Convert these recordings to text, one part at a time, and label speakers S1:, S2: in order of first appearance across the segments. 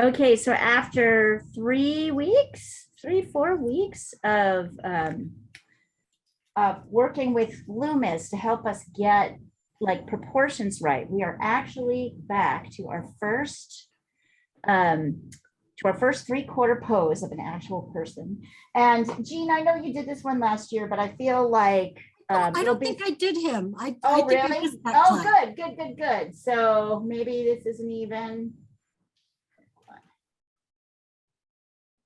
S1: Okay, so after 3 weeks, 4 weeks of working with Loomis to help us get like proportions right, we are actually back to our first 3/4 pose of an actual person. And Jean, I know you did this one last year, but I feel like
S2: I don't think I did him. I
S1: oh,
S2: think I
S1: really?
S2: missed that
S1: Oh,
S2: time.
S1: good. So maybe this isn't even.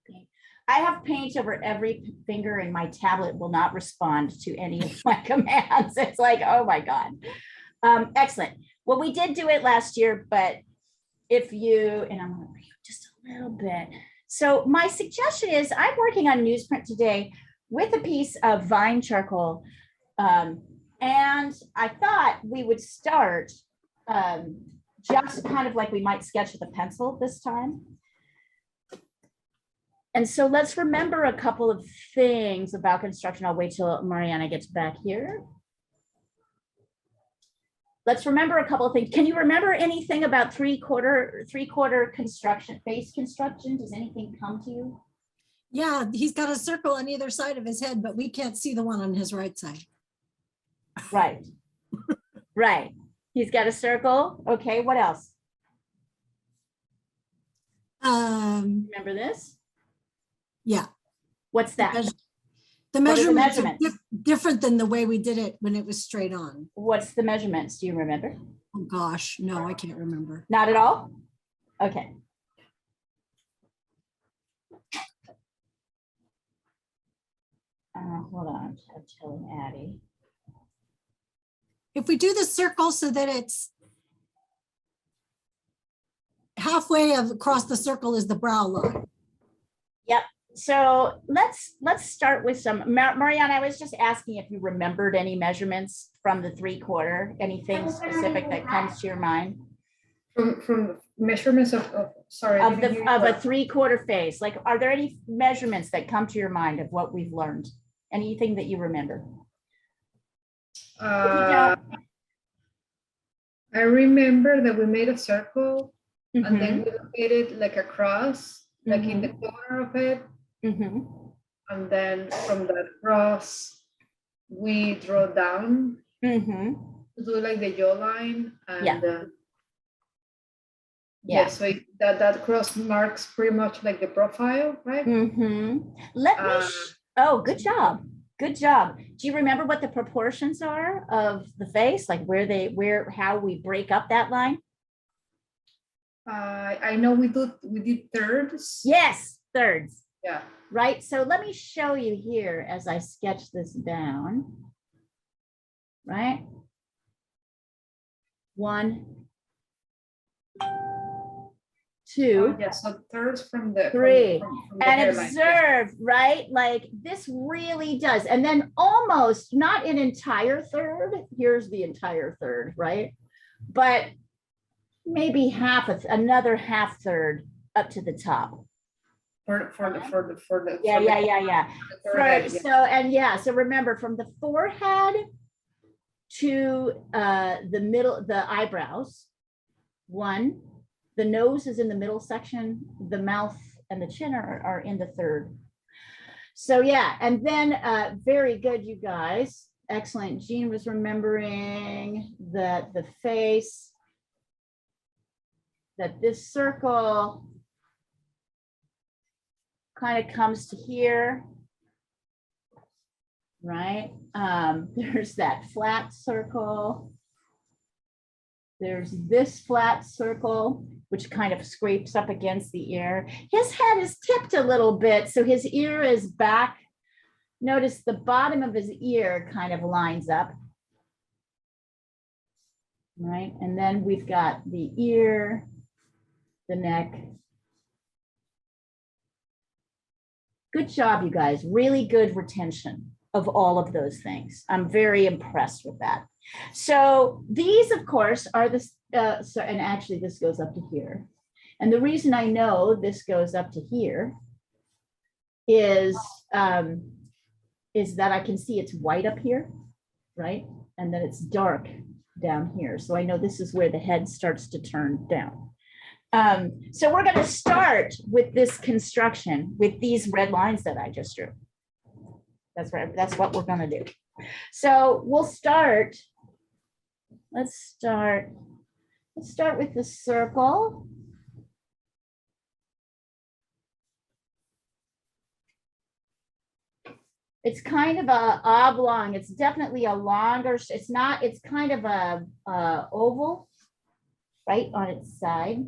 S1: Okay. I have paint over every finger and my tablet will not respond to any of my commands. It's like, oh my God. Excellent. Well, we did do it last year, but if you, and I'm going to read just a little bit. So my suggestion is I'm working on newsprint today with a piece of vine charcoal. And I thought we would start just kind of like we might sketch with a pencil this time. And so let's remember a couple of things about construction. I'll wait till Mariana gets back here. Let's remember a couple of things. Can you remember anything about three-quarter construction, base construction? Does anything come to you?
S2: Yeah, he's got a circle on either side of his head, but we can't see the one on his right side.
S1: Right. Right. He's got a circle. Okay, what else? Remember this?
S2: Yeah.
S1: What's that?
S2: The measurements are different than the way we did it when it was straight on.
S1: What's the measurements? Do you remember?
S2: Oh gosh, no, I can't remember.
S1: Not at all? Okay. Hold on, I'm telling Addie.
S2: If we do the circle so that it's halfway across the circle is the brow line.
S1: Yep. So let's start with some. Mariana, I was just asking if you remembered any measurements from the three-quarter, anything specific that comes to your mind?
S3: From measurements of sorry,
S1: of a three-quarter face. Like, are there any measurements that come to your mind of what we've learned? Anything that you remember?
S3: I remember that we made a circle and then we made it like a cross, like in the corner of it. And then from that cross, we draw down to do like the jawline. And so that cross marks pretty much like the profile, right?
S1: Let me, oh, good job. Good job. Do you remember what the proportions are of the face? Like how we break up that line?
S3: I know we did thirds.
S1: Yes, thirds.
S3: Yeah.
S1: Right. So let me show you here as I sketch this down. Right. 1, 2.
S3: Yeah, so thirds from the
S1: 3.
S3: from the
S1: and
S3: hairline.
S1: observe, right? Like this really does. And then almost not an entire third. Here's the entire third, right? But maybe another half third up to the top.
S3: For the
S1: Yeah. So remember, from the forehead to the middle, the eyebrows, 1. The nose is in the middle section. The mouth and the chin are in the third. So yeah, and then very good, you guys. Excellent. Jean was remembering that the face, that this circle kind of comes to here, right? There's that flat circle. There's this flat circle, which kind of scrapes up against the ear. His head is tipped a little bit, so his ear is back. Notice the bottom of his ear kind of lines up. Right, and then we've got the ear, the neck. Good job, you guys. Really good retention of all of those things. I'm very impressed with that. So these, of course, are the, and actually this goes up to here. And the reason I know this goes up to here is that I can see it's white up here, right? And then it's dark down here. So I know this is where the head starts to turn down. So we're going to start with this construction with these red lines that I just drew. That's right. That's what we're going to do. So we'll start. Let's start with the circle. It's kind of a oblong. It's definitely a longer. It's not. It's kind of a oval, right on its side.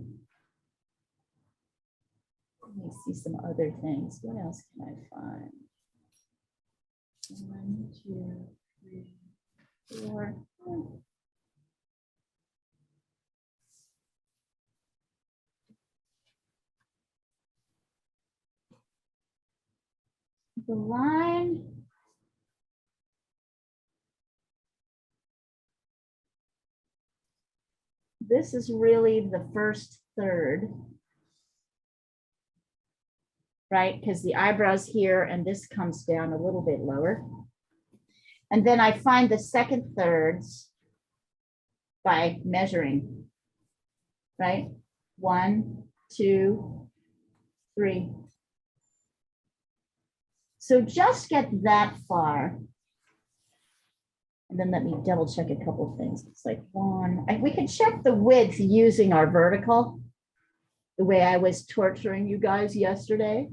S1: Let me see some other things. What else can I find? 1, 2, 3, 4. The line. This is really the first third, right? Because the eyebrows here and this comes down a little bit lower. And then I find the second thirds by measuring, right? 1, 2, 3. So just get that far. And then let me double check a couple of things. It's like 1, we can check the width using our vertical, the way I was torturing you guys yesterday.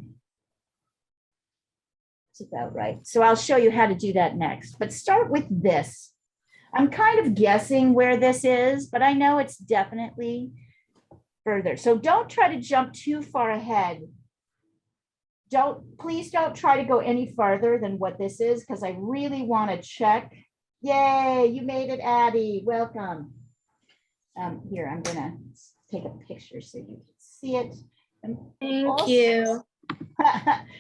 S1: It's about right. So I'll show you how to do that next, but start with this. I'm kind of guessing where this is, but I know it's definitely further. So don't try to jump too far ahead. Please don't try to go any farther than what this is, because I really want to check. Yay, you made it, Addie. Welcome. Here, I'm gonna take a picture so you can see it.
S4: Thank you.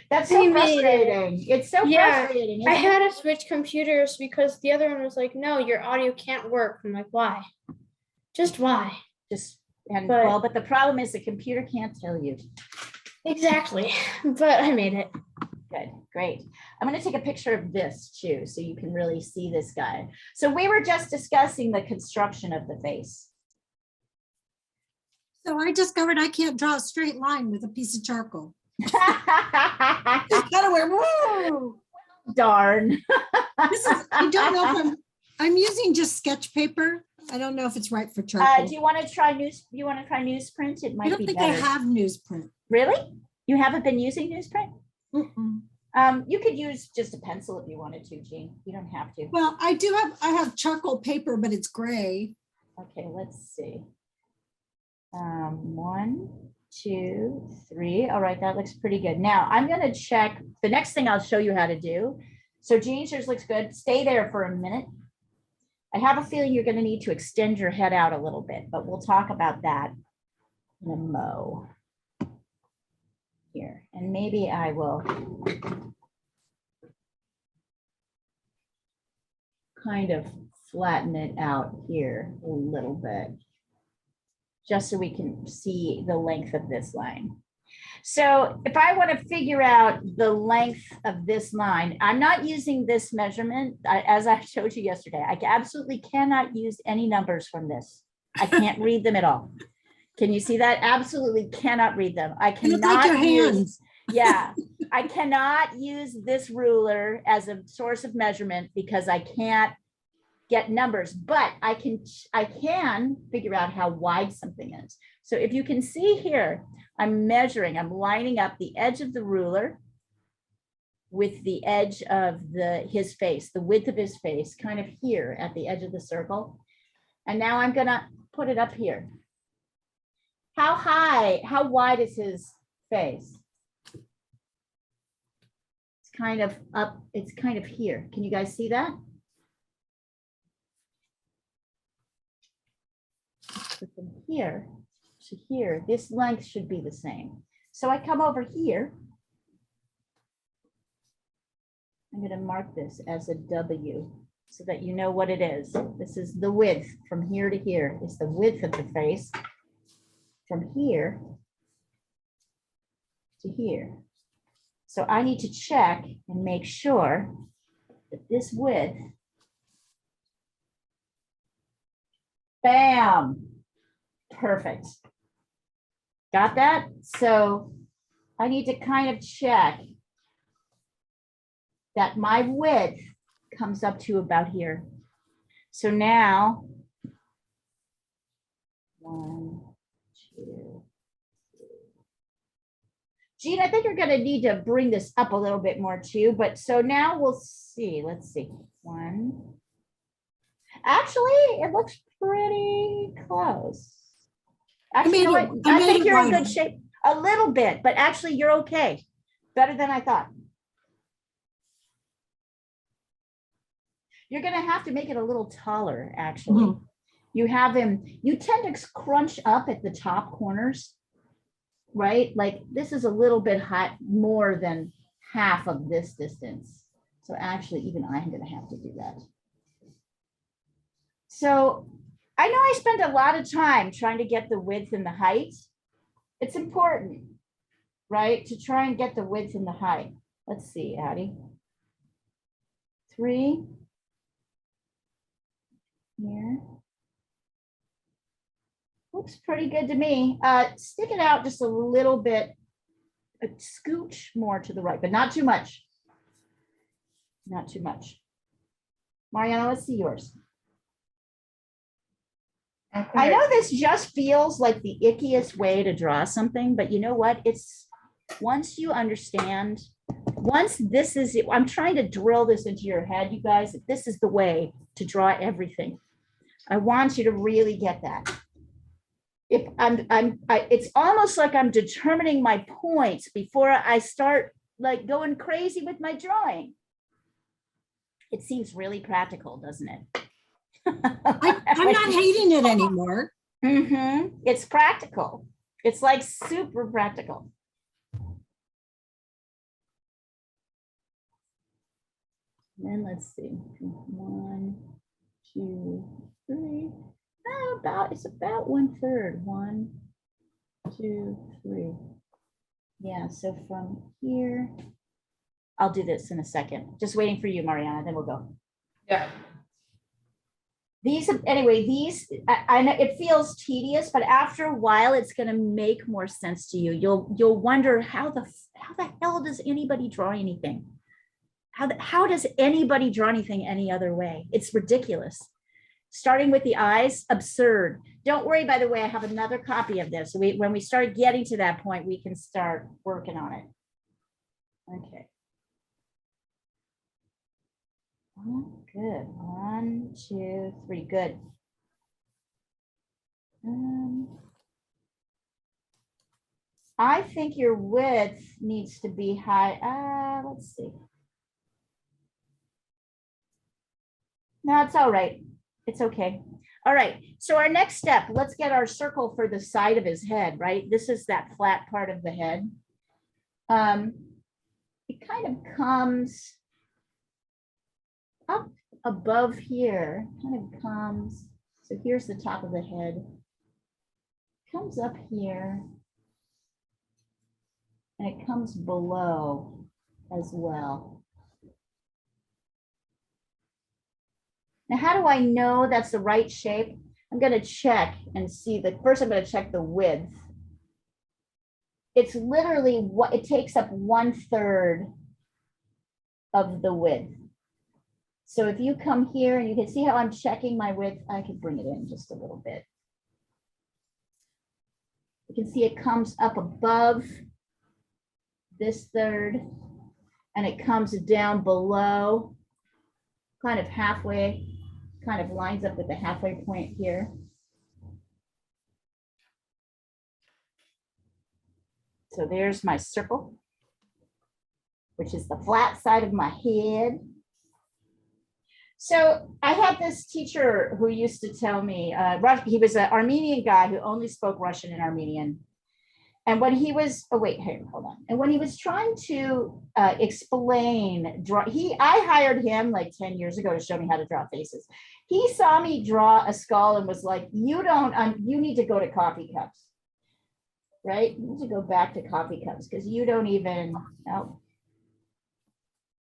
S1: That's so frustrating. It's so frustrating.
S4: I had to switch computers because the other one was like, no, your audio can't work. I'm like, why? Just why?
S1: But the problem is the computer can't tell you.
S4: Exactly. But I made it.
S1: Good, great. I'm going to take a picture of this too, so you can really see this guy. So we were just discussing the construction of the face.
S2: So I discovered I can't draw a straight line with a piece of charcoal. Gotta wear, woo!
S1: Darn.
S2: I don't know if I'm using just sketch paper. I don't know if it's right for charcoal.
S1: Do you want to try newsprint? It might be better.
S2: I don't think I have newsprint.
S1: Really? You haven't been using newsprint?
S2: Mm-mm.
S1: You could use just a pencil if you wanted to, Jean. You don't have to.
S2: Well, I have charcoal paper, but it's gray.
S1: Okay, let's see. 1, 2, 3. All right, that looks pretty good. Now I'm going to check the next thing I'll show you how to do. So Jean, yours looks good. Stay there for a minute. I have a feeling you're going to need to extend your head out a little bit, but we'll talk about that in a mo. Here, and maybe I will kind of flatten it out here a little bit, just so we can see the length of this line. So if I want to figure out the length of this line, I'm not using this measurement. As I showed you yesterday, I absolutely cannot use any numbers from this. I can't read them at all. Can you see that? Absolutely cannot read them. I cannot
S2: like your hands.
S1: Yeah, I cannot use this ruler as a source of measurement because I can't get numbers, but I can figure out how wide something is. So if you can see here, I'm lining up the edge of the ruler with the edge of his face, the width of his face, kind of here at the edge of the circle. And now I'm gonna put it up here. How wide is his face? It's kind of up, it's kind of here. Can you guys see that? So from here to here, this length should be the same. So I come over here. I'm going to mark this as a W so that you know what it is. This is the width from here to here. It's the width of the face from here to here. So I need to check and make sure that this width, bam, perfect. Got that? So I need to kind of check that my width comes up to about here. So now, 1, 2, 3. Jean, I think you're gonna need to bring this up a little bit more too, but so now we'll see, let's see, 1. Actually, it looks pretty close. Actually, you know what? I
S2: made
S1: think
S2: it
S1: you're in
S2: wider.
S1: good shape, a little bit, but actually you're okay. Better than I thought. You're gonna have to make it a little taller, actually.
S2: Mhm.
S1: You have him, you tend to crunch up at the top corners, right? Like this is a little bit high, more than half of this distance. So actually, even I'm gonna have to do that. So I know I spent a lot of time trying to get the width and the height. It's important, right? To try and get the width and the height. Let's see, Addie. 3. Here. Looks pretty good to me. Stick it out just a little bit, a scooch more to the right, but not too much. Not too much. Mariana, let's see yours. I know this just feels like the ickiest way to draw something, but you know what? It's once you understand, once this is it, I'm trying to drill this into your head, you guys, that this is the way to draw everything. I want you to really get that. If it's almost like I'm determining my points before I start like going crazy with my drawing. It seems really practical, doesn't it?
S2: I'm not hating it anymore.
S1: It's practical. It's like super practical. Then let's see, 1, 2, 3. It's about 1/3. 1, 2, 3. Yeah, so from here, I'll do this in a second. Just waiting for you, Mariana, then we'll go.
S3: Yeah.
S1: These, anyway, I know it feels tedious, but after a while, it's going to make more sense to you. You'll wonder how the hell does anybody draw anything? How does anybody draw anything any other way? It's ridiculous. Starting with the eyes, absurd. Don't worry, by the way, I have another copy of this. When we start getting to that point, we can start working on it. Okay. Oh, good. 1, 2, 3. Good. I think your width needs to be high. Let's see. No, it's all right. It's okay. All right. So our next step, let's get our circle for the side of his head, right? This is that flat part of the head. It kind of comes up above here, kind of comes. So here's the top of the head. Comes up here. And it comes below as well. Now, how do I know that's the right shape? I'm going to check and see that. First, I'm going to check the width. It's literally what it takes up 1/3 of the width. So if you come here and you can see how I'm checking my width, I can bring it in just a little bit. You can see it comes up above this third and it comes down below, kind of halfway, kind of lines up with the halfway point here. So there's my circle, which is the flat side of my head. So I had this teacher who used to tell me, he was an Armenian guy who only spoke Russian and Armenian. And when he was, hold on. And when he was trying to explain, I hired him like 10 years ago to show me how to draw faces. He saw me draw a skull and was like, you need to go to coffee cups, right? You need to go back to coffee cups because you don't even, oh,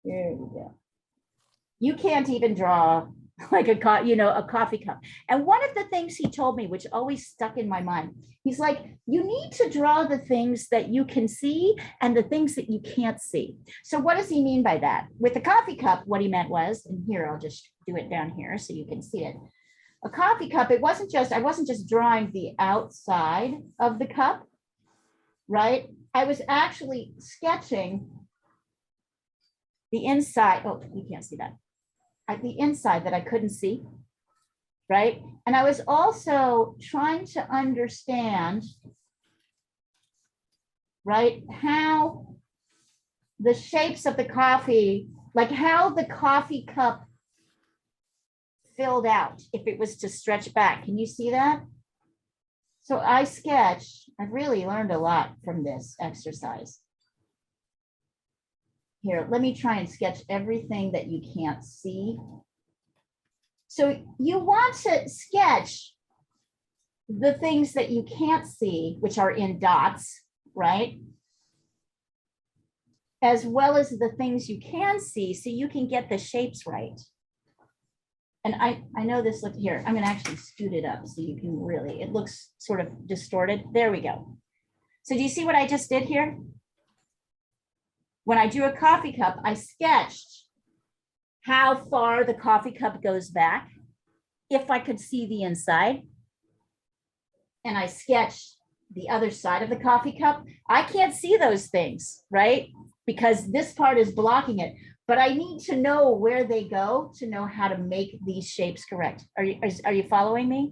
S1: here we go. You can't even draw like a coffee cup. And one of the things he told me, which always stuck in my mind, he's like, you need to draw the things that you can see and the things that you can't see. So what does he mean by that? With the coffee cup, what he meant was, and here, I'll just do it down here so you can see it. A coffee cup, I wasn't just drawing the outside of the cup, right? I was actually sketching the inside. Oh, you can't see that. The inside that I couldn't see, right? And I was also trying to understand, right, how the shapes of the coffee, like how the coffee cup filled out if it was to stretch back. Can you see that? So I sketched, I've really learned a lot from this exercise. Here, let me try and sketch everything that you can't see. So you want to sketch the things that you can't see, which are in dots, right? As well as the things you can see, so you can get the shapes right. And I know this, look here, I'm gonna actually scoot it up so you can really, it looks sort of distorted. There we go. So do you see what I just did here? When I drew a coffee cup, I sketched how far the coffee cup goes back, if I could see the inside. And I sketched the other side of the coffee cup. I can't see those things, right? Because this part is blocking it, but I need to know where they go to know how to make these shapes correct. Are you following me?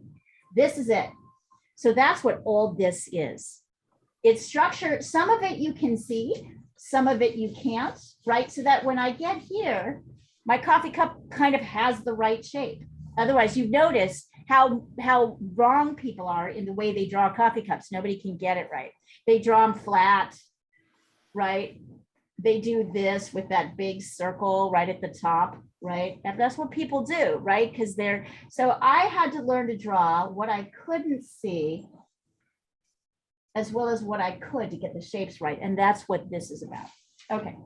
S1: This is it. So that's what all this is. It's structure. Some of it you can see, some of it you can't, right? So that when I get here, my coffee cup kind of has the right shape. Otherwise, you've noticed how wrong people are in the way they draw coffee cups. Nobody can get it right. They draw them flat, right? They do this with that big circle right at the top, right? And that's what people do, right? Because so I had to learn to draw what I couldn't see as well as what I could to get the shapes right. And that's what this is about. Okay.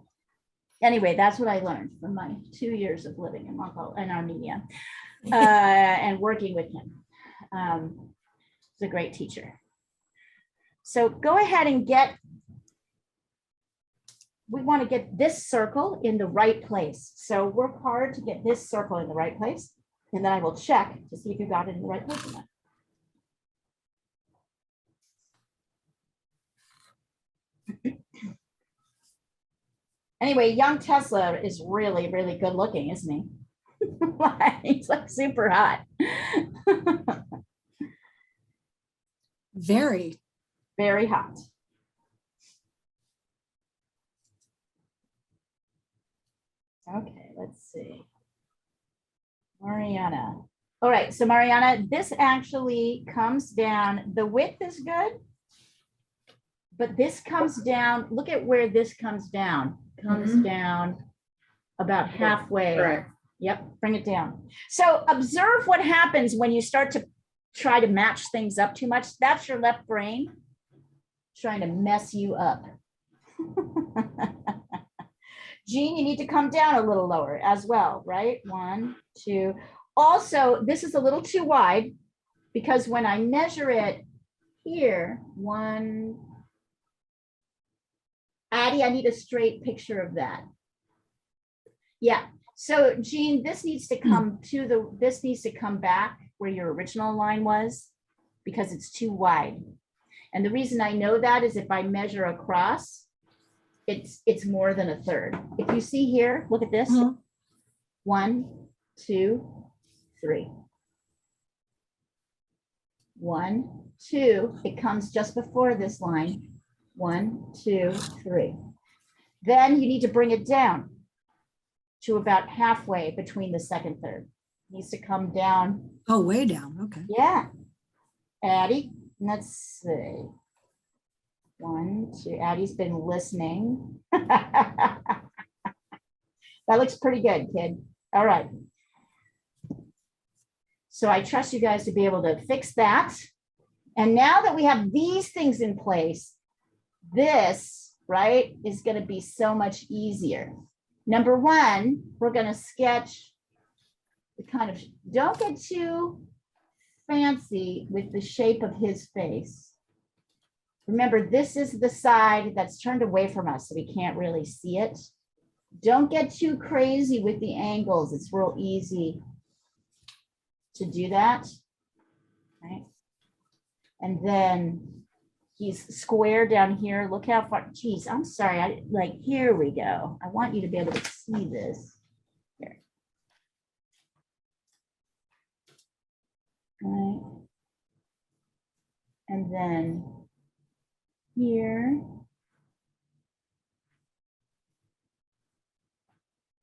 S1: Anyway, that's what I learned from my 2 years of living in Armenia and working with him. He's a great teacher. So go ahead and we want to get this circle in the right place. So work hard to get this circle in the right place. And then I will check to see if you got it in the right place or not. Anyway, young Tesla is really, really good looking, isn't he? He's like super hot.
S2: Very.
S1: Very hot. Okay, let's see. Mariana. All right, so Mariana, this actually comes down, the width is good, but this comes down, look at where this comes down. Comes down about halfway.
S3: Right.
S1: Yep, bring it down. So observe what happens when you start to try to match things up too much. That's your left brain trying to mess you up. Jean, you need to come down a little lower as well, right? 1, 2. Also, this is a little too wide because when I measure it here, 1, Addie, I need a straight picture of that. Yeah. So Jean, this needs to come this needs to come back where your original line was because it's too wide. And the reason I know that is if I measure across, it's more than a third. If you see here, look at this. 1, 2, 3. 1, 2. It comes just before this line. 1, 2, 3. Then you need to bring it down to about halfway between the second third. It needs to come down.
S2: Oh, way down. Okay.
S1: Yeah. Addie, let's see. 1, 2. Addie's been listening. That looks pretty good, kid. All right. So I trust you guys to be able to fix that. And now that we have these things in place, this, right, is going to be so much easier. Number 1, we're going to sketch we kind of don't get too fancy with the shape of his face. Remember, this is the side that's turned away from us, so we can't really see it. Don't get too crazy with the angles. It's real easy to do that, right? And then he's square down here. Look how far, geez, I'm sorry. Here we go. I want you to be able to see this. Here. Right. And then here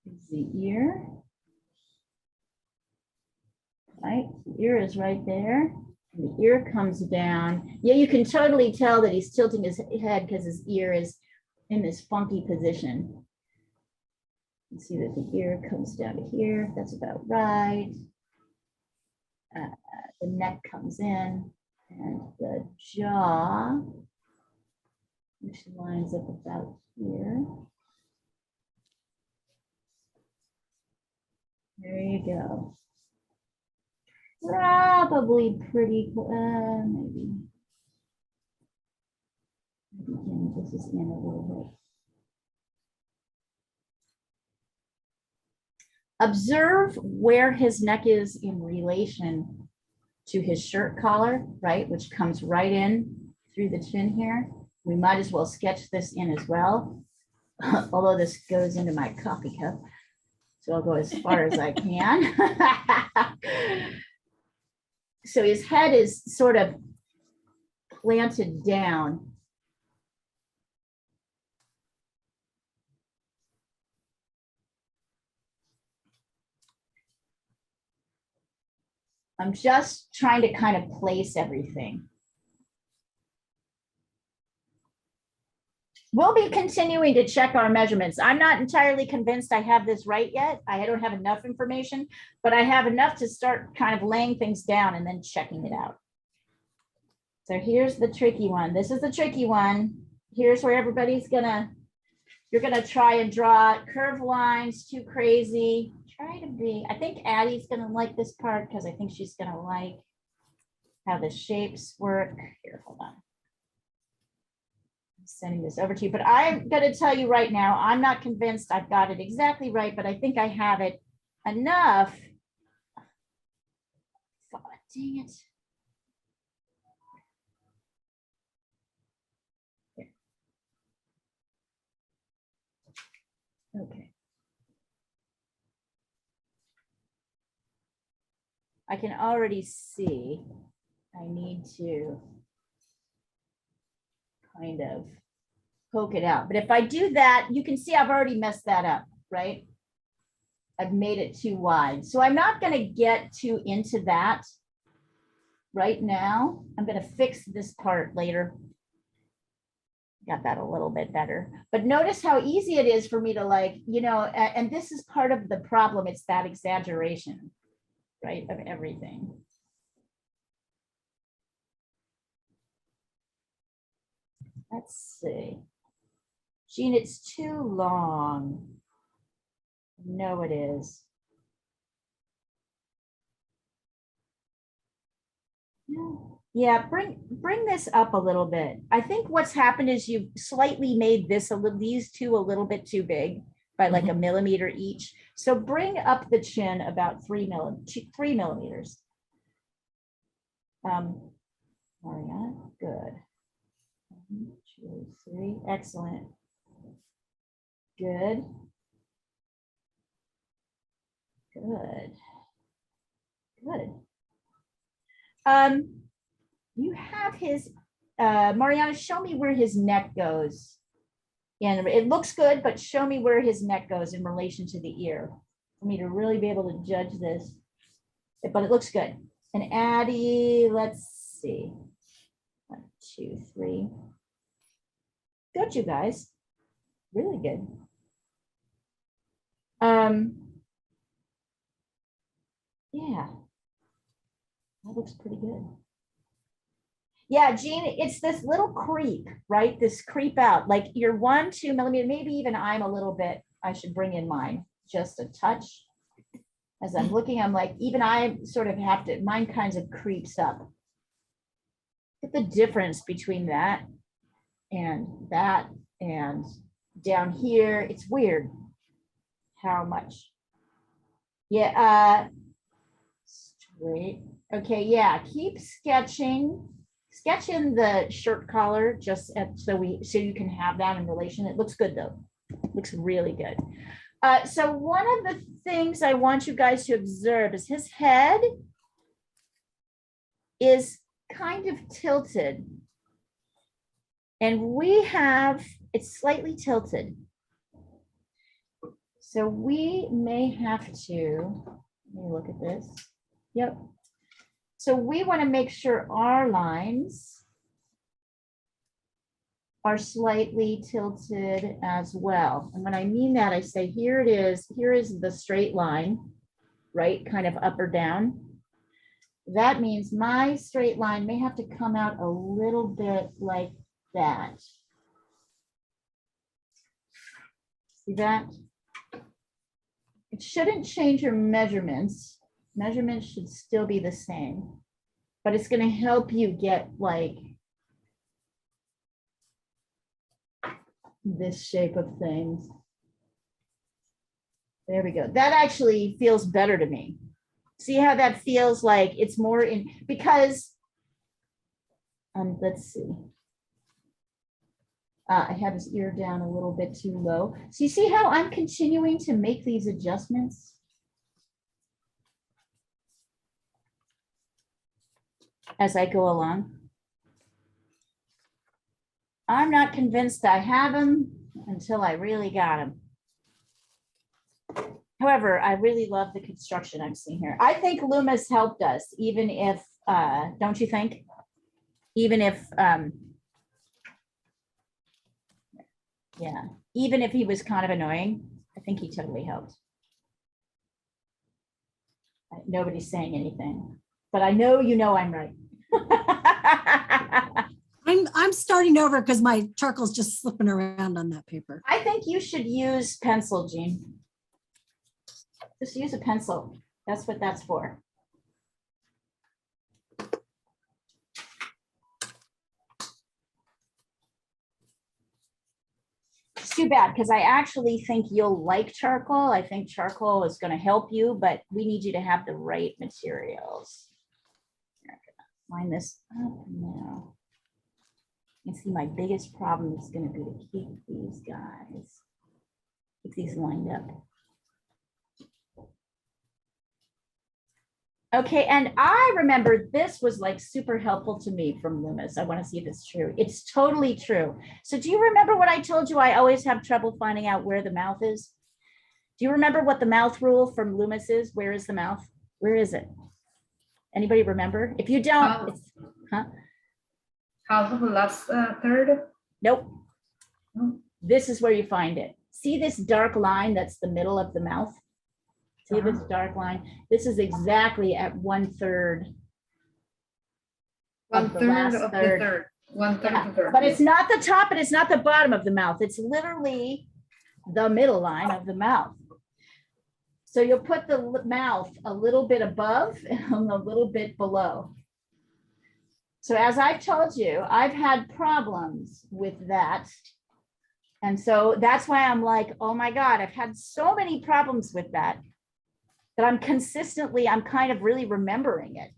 S1: is the ear. Right, the ear is right there. And the ear comes down. Yeah, you can totally tell that he's tilting his head because his ear is in this funky position. You see that the ear comes down to here. That's about right. The neck comes in, and the jaw, which lines up about here. There you go. Probably pretty, maybe this is in a little bit. Observe where his neck is in relation to his shirt collar, right, which comes right in through the chin here. We might as well sketch this in as well, although this goes into my coffee cup. So I'll go as far as I can. So his head is sort of planted down. I'm just trying to kind of place everything. We'll be continuing to check our measurements. I'm not entirely convinced I have this right yet. I don't have enough information, but I have enough to start kind of laying things down and then checking it out. So here's the tricky one. This is the tricky one. Here's where everybody's you're gonna try and draw curved lines, too crazy. Try to be, I think Addie's gonna like this part because I think she's gonna like how the shapes work. Here, hold on. I'm sending this over to you, but I'm gonna tell you right now, I'm not convinced I've got it exactly right, but I think I have it enough. Oh, dang it. Here. Okay. I can already see I need to kind of poke it out. But if I do that, you can see I've already messed that up, right? I've made it too wide. So I'm not going to get too into that right now. I'm going to fix this part later. Got that a little bit better. But notice how easy it is for me to and this is part of the problem. It's that exaggeration, right, of everything. Let's see. Jean, it's too long. No, it is. Yeah, bring this up a little bit. I think what's happened is you slightly made these two a little bit too big by like a millimeter each. So bring up the chin about 3 millimeters. Mariana, good. 1, 2, 3, excellent. Good. Good. Good. You have his, Mariana, show me where his neck goes. And it looks good, but show me where his neck goes in relation to the ear for me to really be able to judge this. But it looks good. And Addie, let's see. 1, 2, 3. Good, you guys. Really good. Yeah. That looks pretty good. Yeah, Jean, it's this little creep, right? This creep out, like you're 1, 2 millimeter, maybe even I'm a little bit, I should bring in mine, just a touch. As I'm looking, I'm like, even I sort of have to, mine kinds of creeps up. Look at the difference between that and down here. It's weird how much. Yeah, straight. Okay, yeah, keep sketching. Sketching the shirt collar just so you can have that in relation. It looks good though. Looks really good. So one of the things I want you guys to observe is his head is kind of tilted. And it's slightly tilted. So we may have to, let me look at this. Yep. So we want to make sure our lines are slightly tilted as well. And when I mean that, I say, here it is. Here is the straight line, right? Kind of up or down. That means my straight line may have to come out a little bit like that. See that? It shouldn't change your measurements. Measurements should still be the same, but it's going to help you get like this shape of things. There we go. That actually feels better to me. See how that feels like it's more in, because, let's see. I have his ear down a little bit too low. So you see how I'm continuing to make these adjustments? As I go along. I'm not convinced I have them until I really got them. However, I really love the construction I'm seeing here. I think Loomis helped us, even if, don't you think? Even if, yeah, even if he was kind of annoying, I think he totally helped. Nobody's saying anything, but I know you know I'm right.
S2: I'm starting over because my charcoal's just slipping around on that paper.
S1: I think you should use pencil, Jean. Just use a pencil. That's what that's for. It's too bad because I actually think you'll like charcoal. I think charcoal is going to help you, but we need you to have the right materials. I'm gonna line this up now. You see, my biggest problem is going to be to keep these guys, keep these lined up. Okay, and I remember this was like super helpful to me from Loomis. I want to see if it's true. It's totally true. So do you remember what I told you? I always have trouble finding out where the mouth is. Do you remember what the mouth rule from Loomis is? Where is the mouth? Where is it? Anybody remember? If you don't, it's, huh?
S3: Half of the last third.
S1: Nope.
S3: No.
S1: This is where you find it. See this dark line that's the middle of the mouth? See this dark line? This is exactly at 1/3.
S3: 1/3 of the third. 1/3
S1: Yeah,
S3: of the third.
S1: but it's not the top and it's not the bottom of the mouth. It's literally the middle line of the mouth. So you'll put the mouth a little bit above and a little bit below. So as I've told you, I've had problems with that. And so that's why I'm like, oh my God, I've had so many problems with that I'm consistently, I'm kind of really remembering it.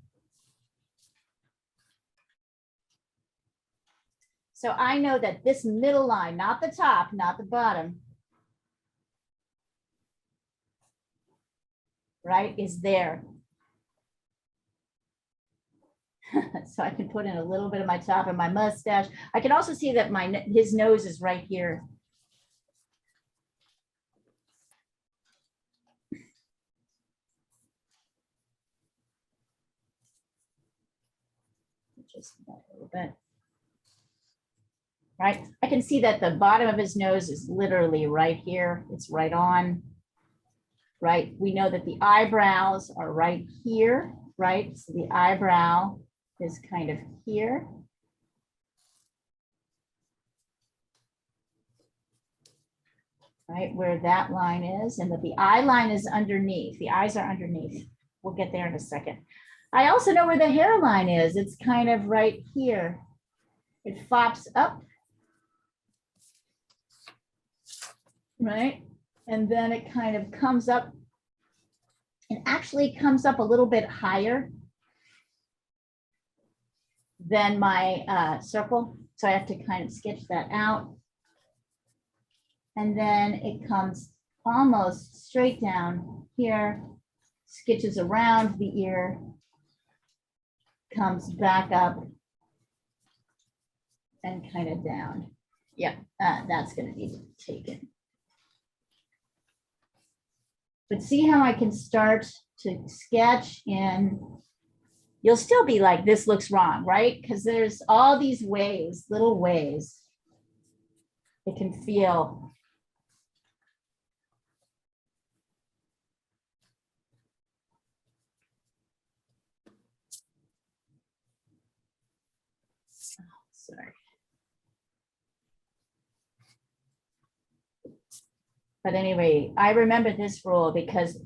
S1: So I know that this middle line, not the top, not the bottom, right, is there. So I can put in a little bit of my top and my mustache. I can also see that his nose is right here. Just a little bit. Right, I can see that the bottom of his nose is literally right here. It's right on. Right, we know that the eyebrows are right here, right? So the eyebrow is kind of here. right where that line is, and that the eye line is underneath. The eyes are underneath. We'll get there in a second. I also know where the hairline is. It's kind of right here. It flops up, right? And then it kind of comes up. It actually comes up a little bit higher than my circle. So I have to kind of sketch that out. And then it comes almost straight down here, sketches around the ear, comes back up and kind of down. Yeah, that's going to need taken. But see how I can start to sketch in. You'll still be like, this looks wrong, right? Because there's all these ways, little ways it can feel. Sorry. But anyway, I remember this rule because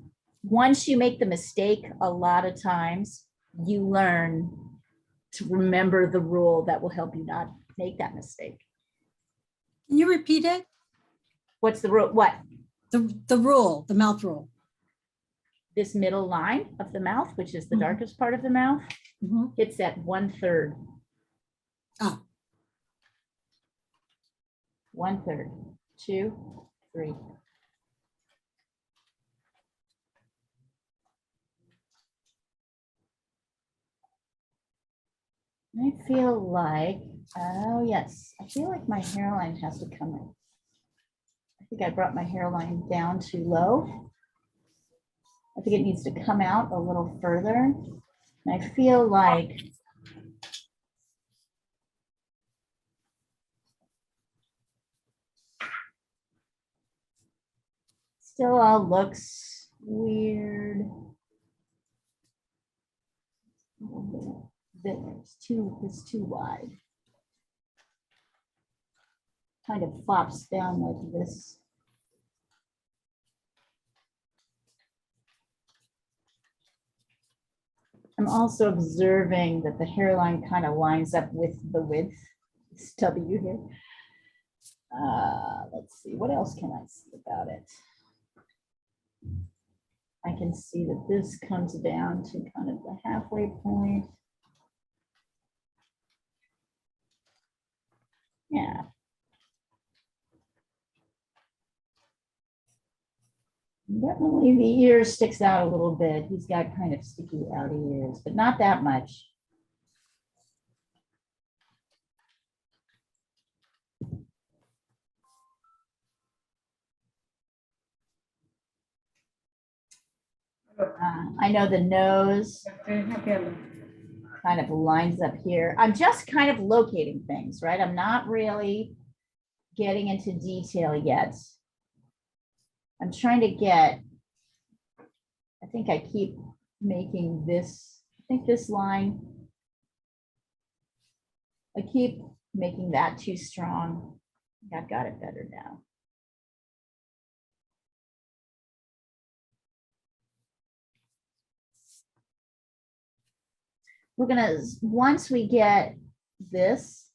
S1: once you make the mistake, a lot of times you learn to remember the rule that will help you not make that mistake.
S2: Can you repeat it?
S1: What's the rule? What?
S2: The rule, the mouth rule.
S1: This middle line of the mouth, which is the
S2: Mhm.
S1: darkest part of the mouth,
S2: Mhm.
S1: it's at 1/3.
S2: Ah,
S1: 1/3, 2, 3. I feel like, oh yes, I feel like my hairline has to come in. I think I brought my hairline down too low. I think it needs to come out a little further. And I feel like still all looks weird. It's too wide. Kind of flops down like this. I'm also observing that the hairline kind of lines up with the width. It's W here. Let's see, what else can I see about it? I can see that this comes down to kind of the halfway point. Yeah. Definitely the ear sticks out a little bit. He's got kind of sticky outy ears, but not that much. I know the nose kind of lines up here. I'm just kind of locating things, right? I'm not really getting into detail yet. I'm trying to get, I think I keep making this, I think this line, I keep making that too strong. I've got it better now. We're gonna, once we get this,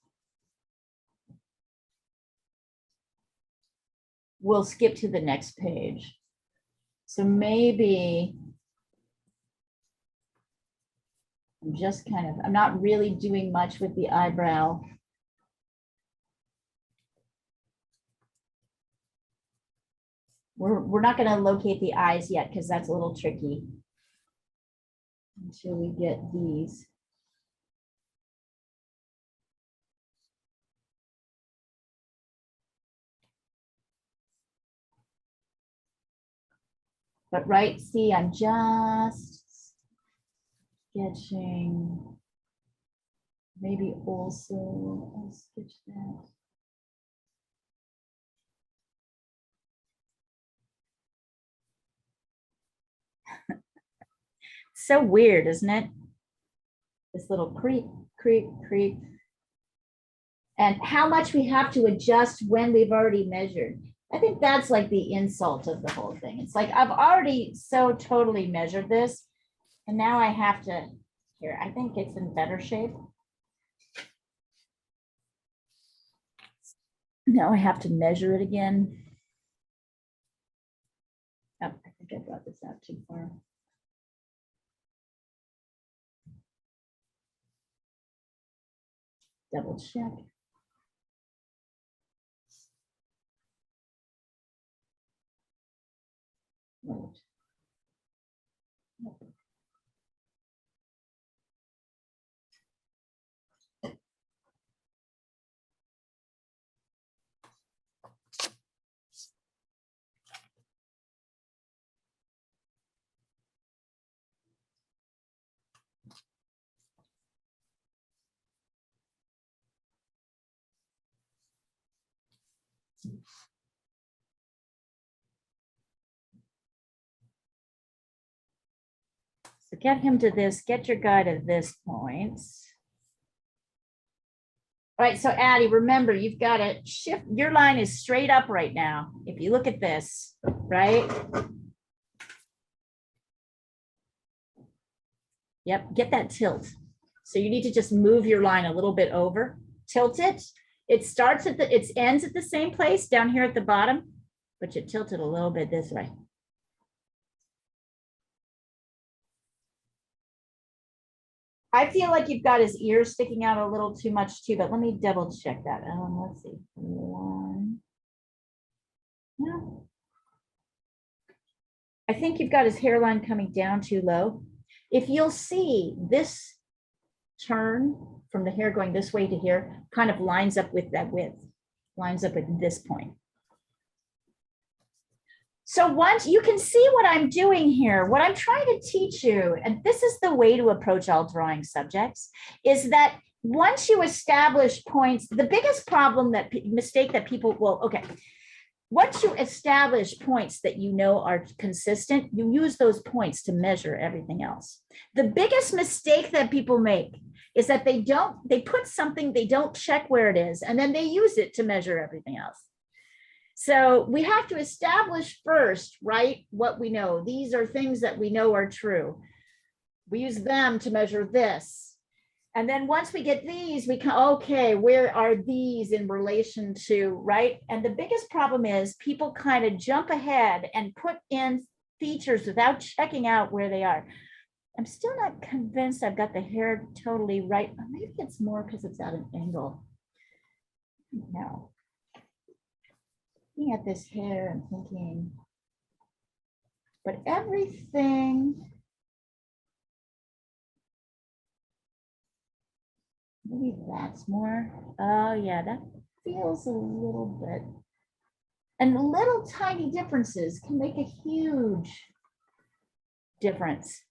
S1: we'll skip to the next page. So maybe I'm just kind of, I'm not really doing much with the eyebrow. We're not gonna locate the eyes yet because that's a little tricky until we get these. But right, see, I'm just sketching. Maybe also I'll sketch that. So weird, isn't it? This little creep, creep, creep. And how much we have to adjust when we've already measured. I think that's like the insult of the whole thing. It's like, I've already so totally measured this. And now I have to, here, I think it's in better shape. Now I have to measure it again. Oh, I think I brought this out too far. Double check. Right. So get him to this, get your guy to this point. All right, so Addie, remember, you've got to shift, your line is straight up right now. If you look at this, right? Yep, get that tilt. So you need to just move your line a little bit over, tilt it. It starts at the, it ends at the same place down here at the bottom, but you tilt it a little bit this way. I feel like you've got his ears sticking out a little too much too, but let me double check that. Let's see. One. No. I think you've got his hairline coming down too low. If you'll see this turn from the hair going this way to here kind of lines up with that width, lines up at this point. So once you can see what I'm doing here, what I'm trying to teach you, and this is the way to approach all drawing subjects, is that once you establish points, the biggest problem mistake that people will, okay, once you establish points that you know are consistent, you use those points to measure everything else. The biggest mistake that people make is that they put something, they don't check where it is, and then they use it to measure everything else. So we have to establish first, right, what we know. These are things that we know are true. We use them to measure this. And then once we get these, we can, okay, where are these in relation to, right? And the biggest problem is people kind of jump ahead and put in features without checking out where they are. I'm still not convinced I've got the hair totally right. Maybe it's more because it's at an angle. No. Looking at this hair and thinking, but everything, maybe that's more. Oh yeah, that feels a little bit. And little tiny differences can make a huge difference.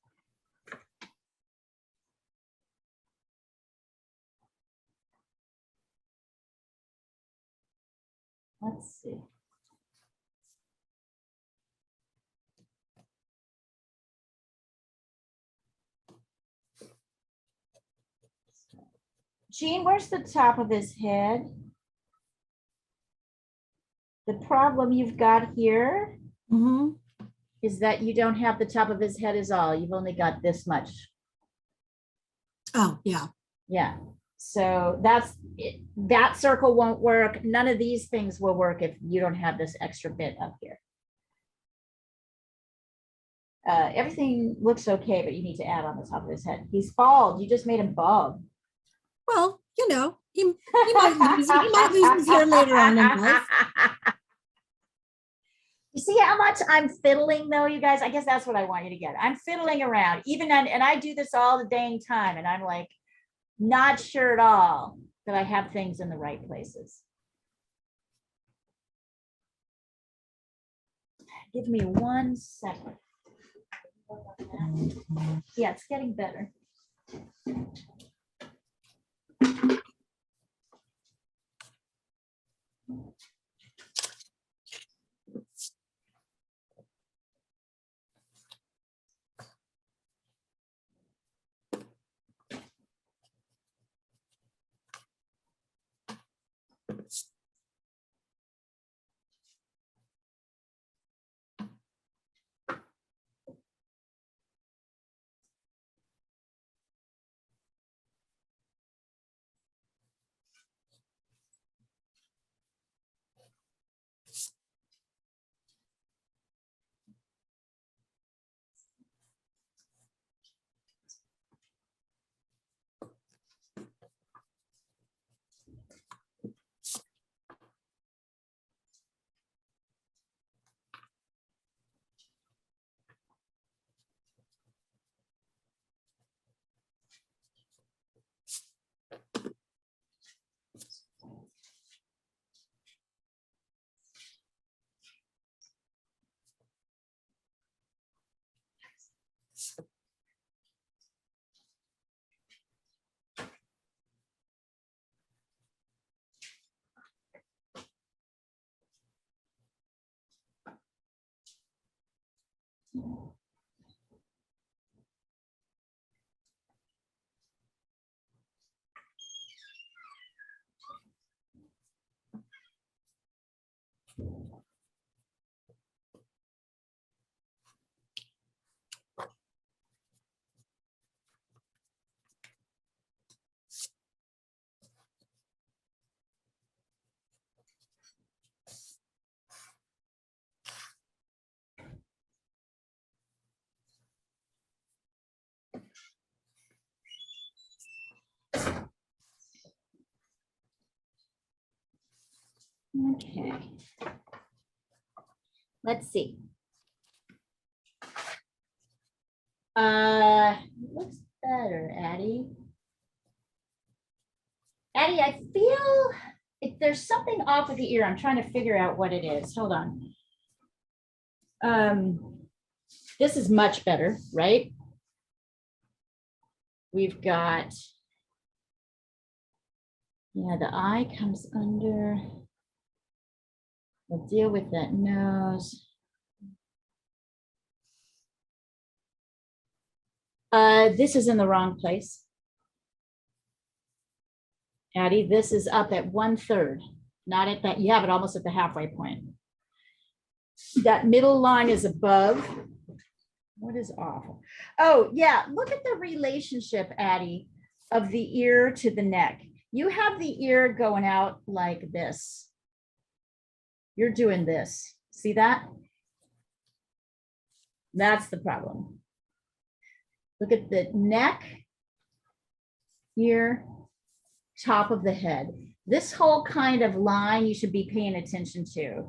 S1: Let's see. Gene, where's the top of his head? The problem you've got here is that you don't have the top of his head is all. You've only got this much.
S2: Oh, yeah.
S1: Yeah. So that's it. That circle won't work. None of these things will work if you don't have this extra bit up here. Everything looks okay, but you need to add on the top of his head. He's bald. You just made him bald.
S2: Well, you know, he might lose his hair later on in life.
S1: You see how much I'm fiddling though, you guys? I guess that's what I want you to get. I'm fiddling around and I do this all the dang time. And I'm like, not sure at all that I have things in the right places. Give me 1 second. Yeah, it's getting better. Okay. Let's see. Looks better, Addie. Addie, I feel there's something off with the ear. I'm trying to figure out what it is. Hold on. This is much better, right? We've got, yeah, the eye comes under. We'll deal with that nose. This is in the wrong place. Addie, this is up at 1/3, not at that, you have it almost at the halfway point. That middle line is above. What is off? Oh yeah, look at the relationship, Addie, of the ear to the neck. You have the ear going out like this. You're doing this. See that? That's the problem. Look at the neck, ear, top of the head. This whole kind of line you should be paying attention to.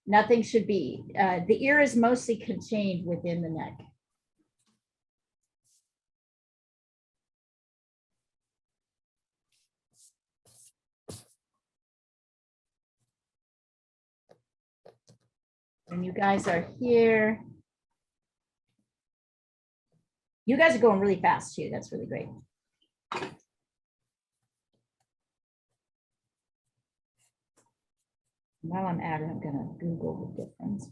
S1: Nothing should be, the ear is mostly contained within the neck. And you guys are here. You guys are going really fast too. That's really great. While I'm at it, I'm gonna Google the difference.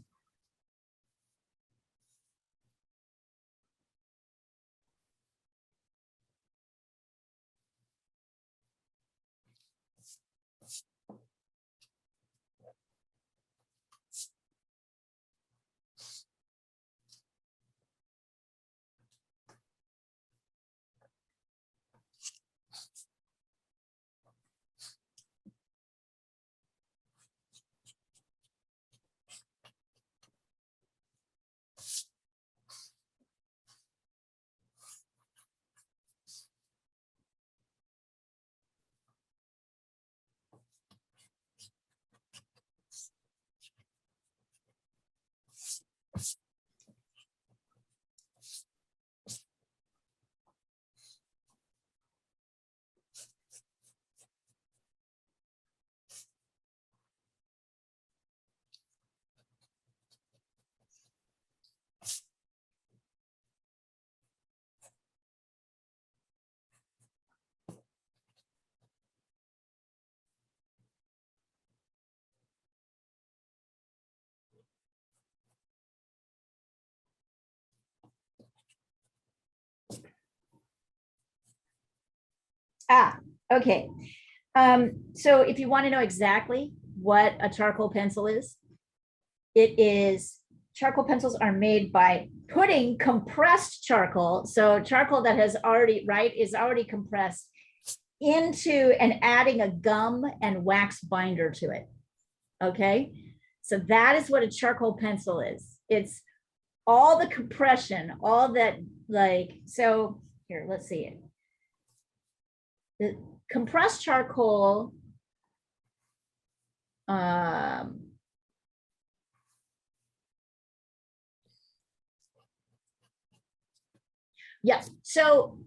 S1: Okay. So if you want to know exactly what a charcoal pencil is, charcoal pencils are made by putting compressed charcoal. So charcoal that has already, is already compressed into and adding a gum and wax binder to it. Okay. So that is what a charcoal pencil is. It's all the compression, all that so here, let's see it. The compressed charcoal, yeah, so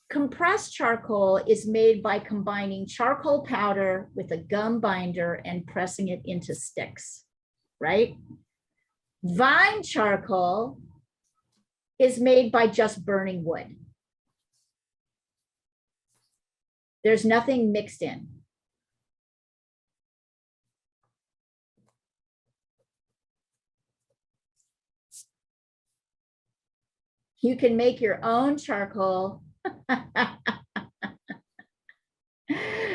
S1: compressed charcoal is made by combining charcoal powder with a gum binder and pressing it into sticks, right? Vine charcoal is made by just burning wood. There's nothing mixed in. You can make your own charcoal.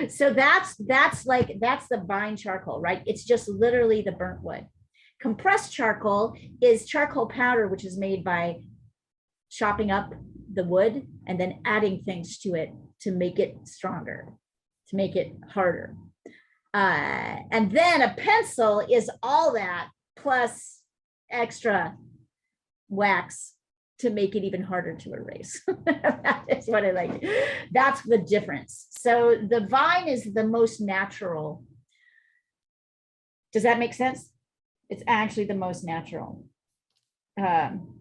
S1: So that's the vine charcoal, right? It's just literally the burnt wood. Compressed charcoal is charcoal powder, which is made by chopping up the wood and then adding things to it to make it stronger, to make it harder. And then a pencil is all that plus extra wax to make it even harder to erase. That is what I like. That's the difference. So the vine is the most natural. Does that make sense? It's actually the most natural.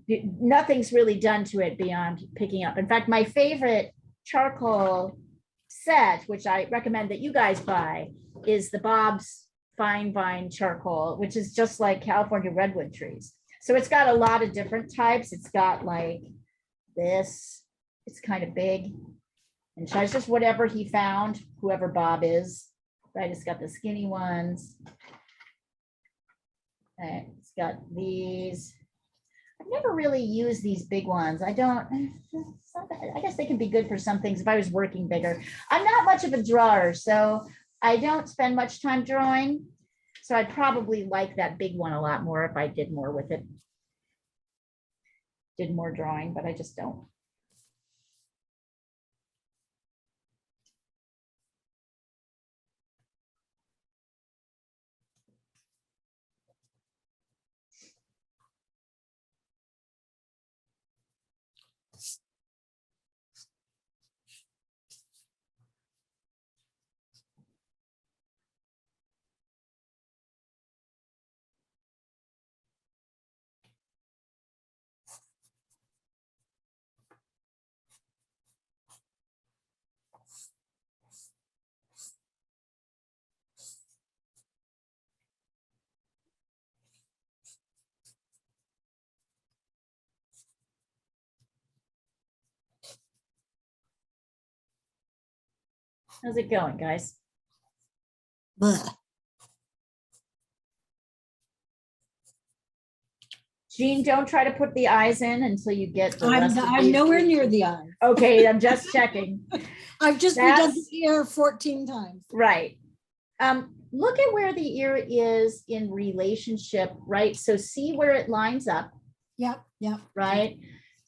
S1: Nothing's really done to it beyond picking up. In fact, my favorite charcoal set, which I recommend that you guys buy, is the Bob's Fine Vine Charcoal, which is just like California redwood trees. So it's got a lot of different types. It's got like this, it's kind of big. And it's just whatever he found, whoever Bob is, right? It's got the skinny ones. And it's got these. I've never really used these big ones. I guess they can be good for some things if I was working bigger. I'm not much of a drawer, so I don't spend much time drawing. So I'd probably like that big one a lot more if I did more with it. Did more drawing, but I just don't. How's it going, guys?
S2: Blech.
S1: Jean, don't try to put the eyes in until you get the rest of
S2: I'm
S1: these.
S2: nowhere near the eye.
S1: Okay, I'm just checking.
S2: I've just
S1: That's-
S2: redone the ear 14 times.
S1: Right. Look at where the ear is in relationship, right? So see where it lines up,
S2: Yep, yep.
S1: right?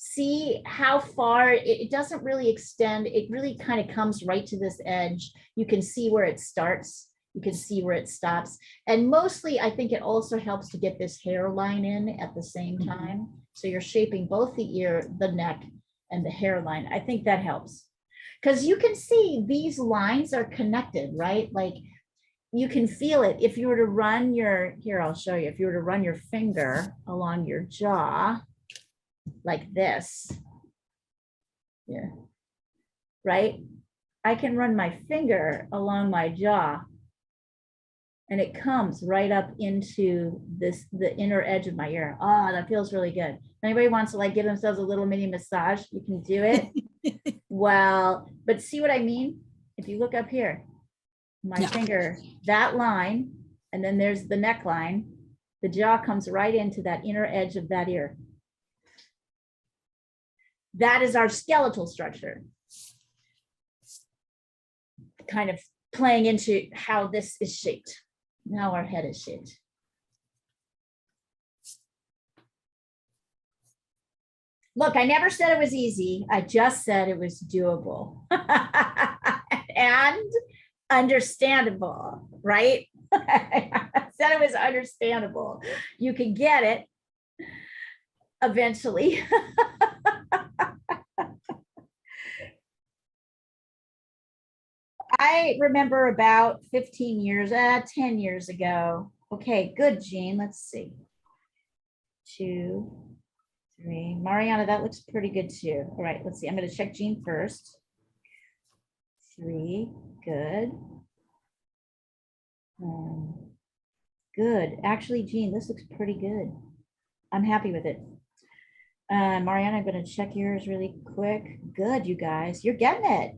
S1: See how far it doesn't really extend. It really kind of comes right to this edge. You can see where it starts. You can see where it stops. And mostly, I think it also helps to get this hairline in at the same time. So you're shaping both the ear, the neck, and the hairline. I think that helps. Because you can see these lines are connected, right? Like you can feel it. If you were to run your, here, I'll show you. If you were to run your finger along your jaw, like this, here, right? I can run my finger along my jaw and it comes right up into this, the inner edge of my ear. Oh, that feels really good. If anybody wants to like give themselves a little mini massage, you can do it. Well, but see what I mean? If you look up here, my
S2: Yeah.
S1: finger, that line, and then there's the neckline, the jaw comes right into that inner edge of that ear. That is our skeletal structure. Kind of playing into how this is shaped. Now our head is shaped. Look, I never said it was easy. I just said it was doable and understandable, right? I said it was understandable. You can get it eventually. I remember about 15 years, 10 years ago. Okay, good, Jean. Let's see. 2, 3. Mariana, that looks pretty good too. All right, let's see. I'm going to check Jean first. 3, good. Good. Actually, Jean, this looks pretty good. I'm happy with it. Mariana, I'm going to check yours really quick. Good, you guys, you're getting it.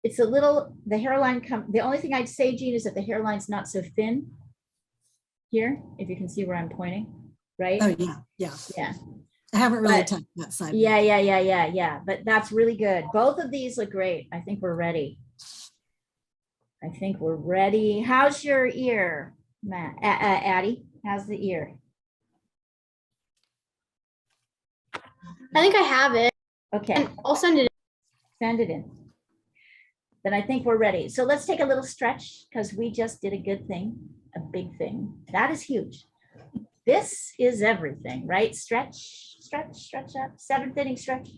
S1: It's a little, the hairline the only thing I'd say, Jean, is that the hairline's not so thin here, if you can see where I'm pointing, right?
S2: Oh, yeah, yeah.
S1: Yeah.
S2: I haven't really
S1: But-
S2: touched that side.
S1: Yeah. But that's really good. Both of these look great. I think we're ready. How's your ear, Matt? Addie? How's the ear?
S4: I think I have it.
S1: Okay,
S4: And I'll send it.
S1: send it in. Then I think we're ready. So let's take a little stretch because we just did a good thing, a big thing. That is huge. This is everything, right? Stretch up. 7th inning stretch.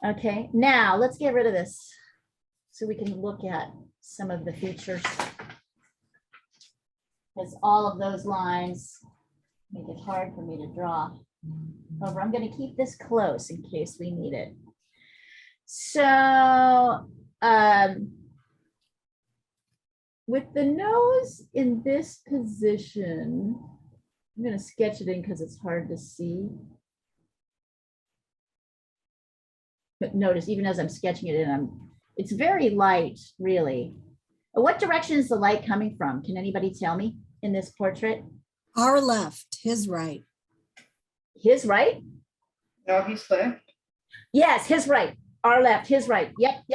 S1: Okay, now let's get rid of this so we can look at some of the features. Because all of those lines make it hard for me to draw. However, I'm going to keep this close in case we need it. So with the nose in this position, I'm going to sketch it in because it's hard to see. But notice, even as I'm sketching it in, it's very light, really. What direction is the light coming from? Can anybody tell me in this portrait?
S2: Our left, his right.
S1: His right?
S3: No, he's left.
S1: Yes, his right. Our left, his right. Yep,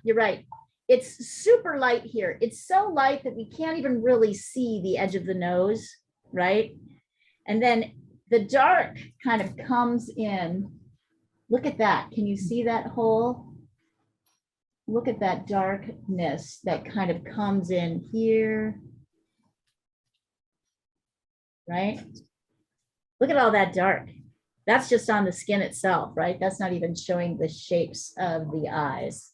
S1: you're right. It's super light here. It's so light that we can't even really see the edge of the nose, right? And then the dark kind of comes in. Look at that. Can you see that hole? Look at that darkness that kind of comes in here. Right? Look at all that dark. That's just on the skin itself, right? That's not even showing the shapes of the eyes.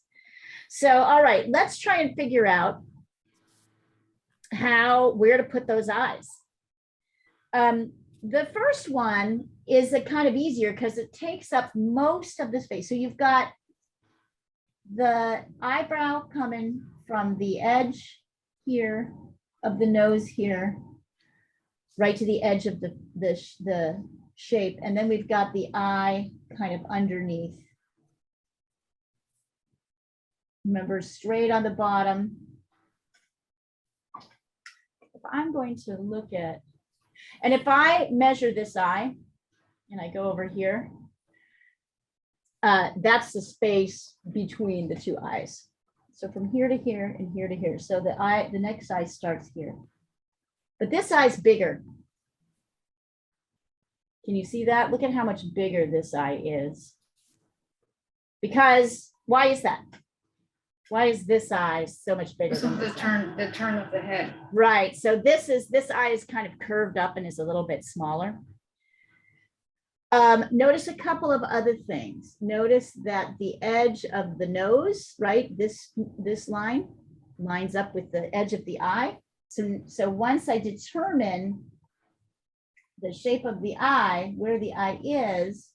S1: So, all right, let's try and figure out where to put those eyes. The first one is a kind of easier because it takes up most of the space. So you've got the eyebrow coming from the edge here of the nose here, right to the edge of the shape. And then we've got the eye kind of underneath. Remember, straight on the bottom. If I'm going to look at, and if I measure this eye, and I go over here, that's the space between the two eyes. So from here to here and here to here. So the next eye starts here. But this eye's bigger. Can you see that? Look at how much bigger this eye is. Because why is that? Why is this eye so much bigger?
S3: Because of the turn of the head.
S1: Right. So this eye is kind of curved up and is a little bit smaller. Notice a couple of other things. Notice that the edge of the nose, right? This line lines up with the edge of the eye. So once I determine the shape of the eye, where the eye is,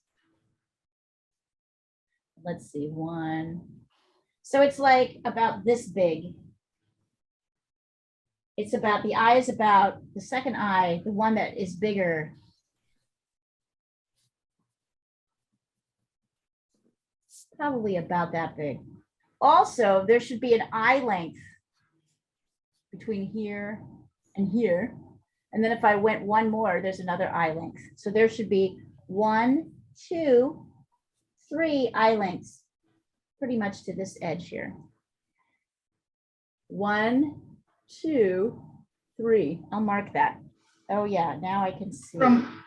S1: let's see, one. So it's like about this big. It's about, the eye is about, the second eye, the one that is bigger, probably about that big. Also, there should be an eye length between here and here. And then if I went one more, there's another eye length. So there should be 1, 2, 3 eye lengths, pretty much to this edge here. 1, 2, 3. I'll mark that. Oh yeah, now I can see.
S3: From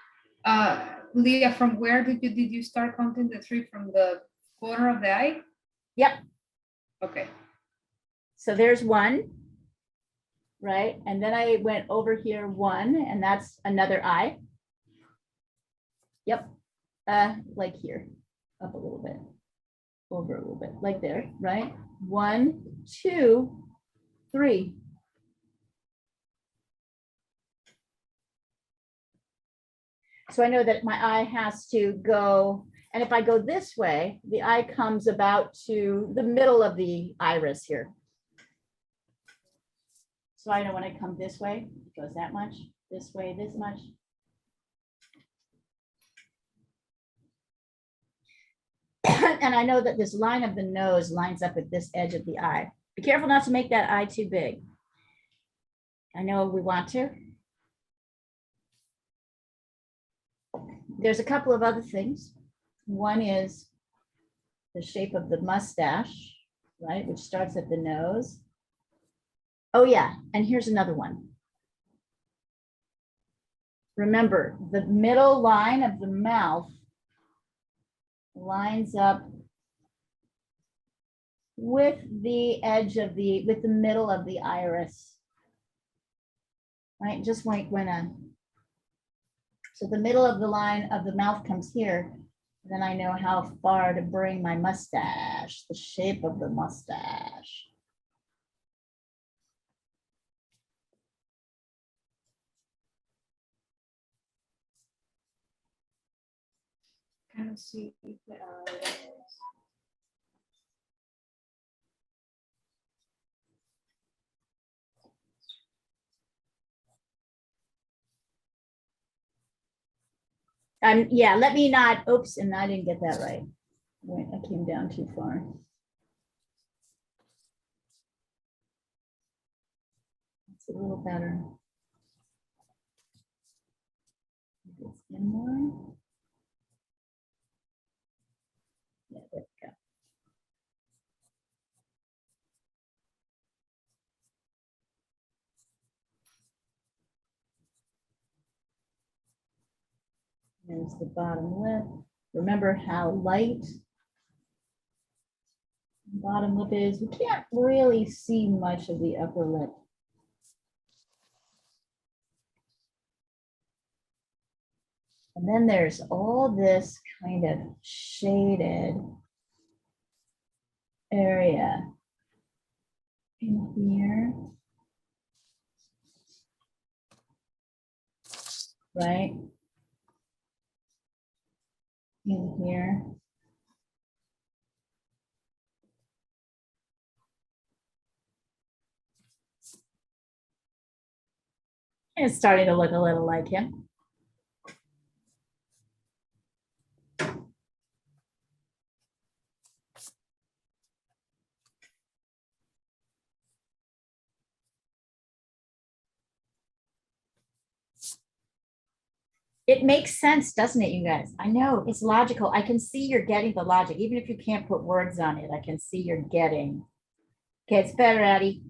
S3: Leah, from where did you start counting the 3? From the corner of the eye?
S1: Yep.
S3: Okay.
S1: So there's 1, right? And then I went over here 1, and that's another eye. Yep. Like here, up a little bit, over a little bit, like there, right? 1, 2, 3. So I know that my eye has to go, and if I go this way, the eye comes about to the middle of the iris here. So I know when I come this way, it goes that much, this way, this much. And I know that this line of the nose lines up with this edge of the eye. Be careful not to make that eye too big. I know we want to. There's a couple of other things. One is the shape of the mustache, right, which starts at the nose. Oh yeah, and here's another one. Remember, the middle line of the mouth lines up with the edge of with the middle of the iris, right? Just like so the middle of the line of the mouth comes here, then I know how far to bring my mustache, the shape of the mustache.
S3: Kind of see the eyes.
S1: Yeah, let me not, oops, and I didn't get that right. Wait, I came down too far. It's a little better. It's in more. Yeah, there we go. There's the bottom lip. Remember how light the bottom lip is. We can't really see much of the upper lip. And then there's all this kind of shaded area in here. Right? In here. And it's starting to look a little like him. It makes sense, doesn't it, you guys? I know it's logical. I can see you're getting the logic. Even if you can't put words on it, I can see you're getting. Okay, it's better, Addie.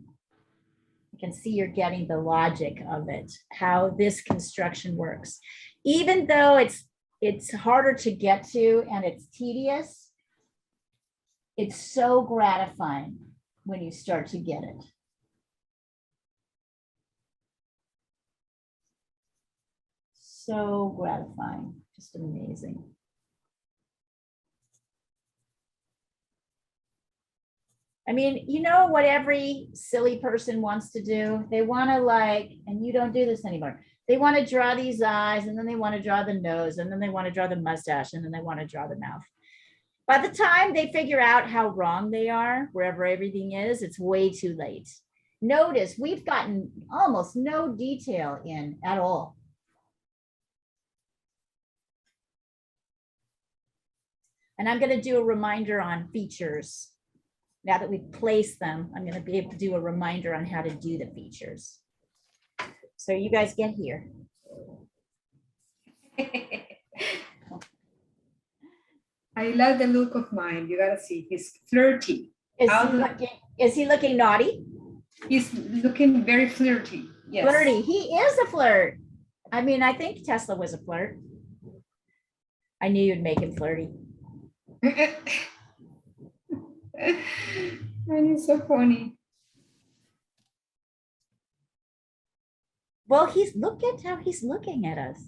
S1: I can see you're getting the logic of it, how this construction works. Even though it's harder to get to and it's tedious, it's so gratifying when you start to get it. So gratifying, just amazing. I mean, you know what every silly person wants to do? They want to and you don't do this anymore. They want to draw these eyes, and then they want to draw the nose, and then they want to draw the mustache, and then they want to draw the mouth. By the time they figure out how wrong they are, wherever everything is, it's way too late. Notice we've gotten almost no detail in at all. And I'm going to do a reminder on features. Now that we've placed them, I'm going to be able to do a reminder on how to do the features. So you guys get here.
S3: I love the look of mine. You gotta see, he's flirty.
S1: Is he looking naughty?
S3: He's looking very flirty. Yes.
S1: Flirty. He is a flirt. I mean, I think Tesla was a flirt. I knew you'd make him flirty.
S3: And he's so funny.
S1: Well, look at how he's looking at us.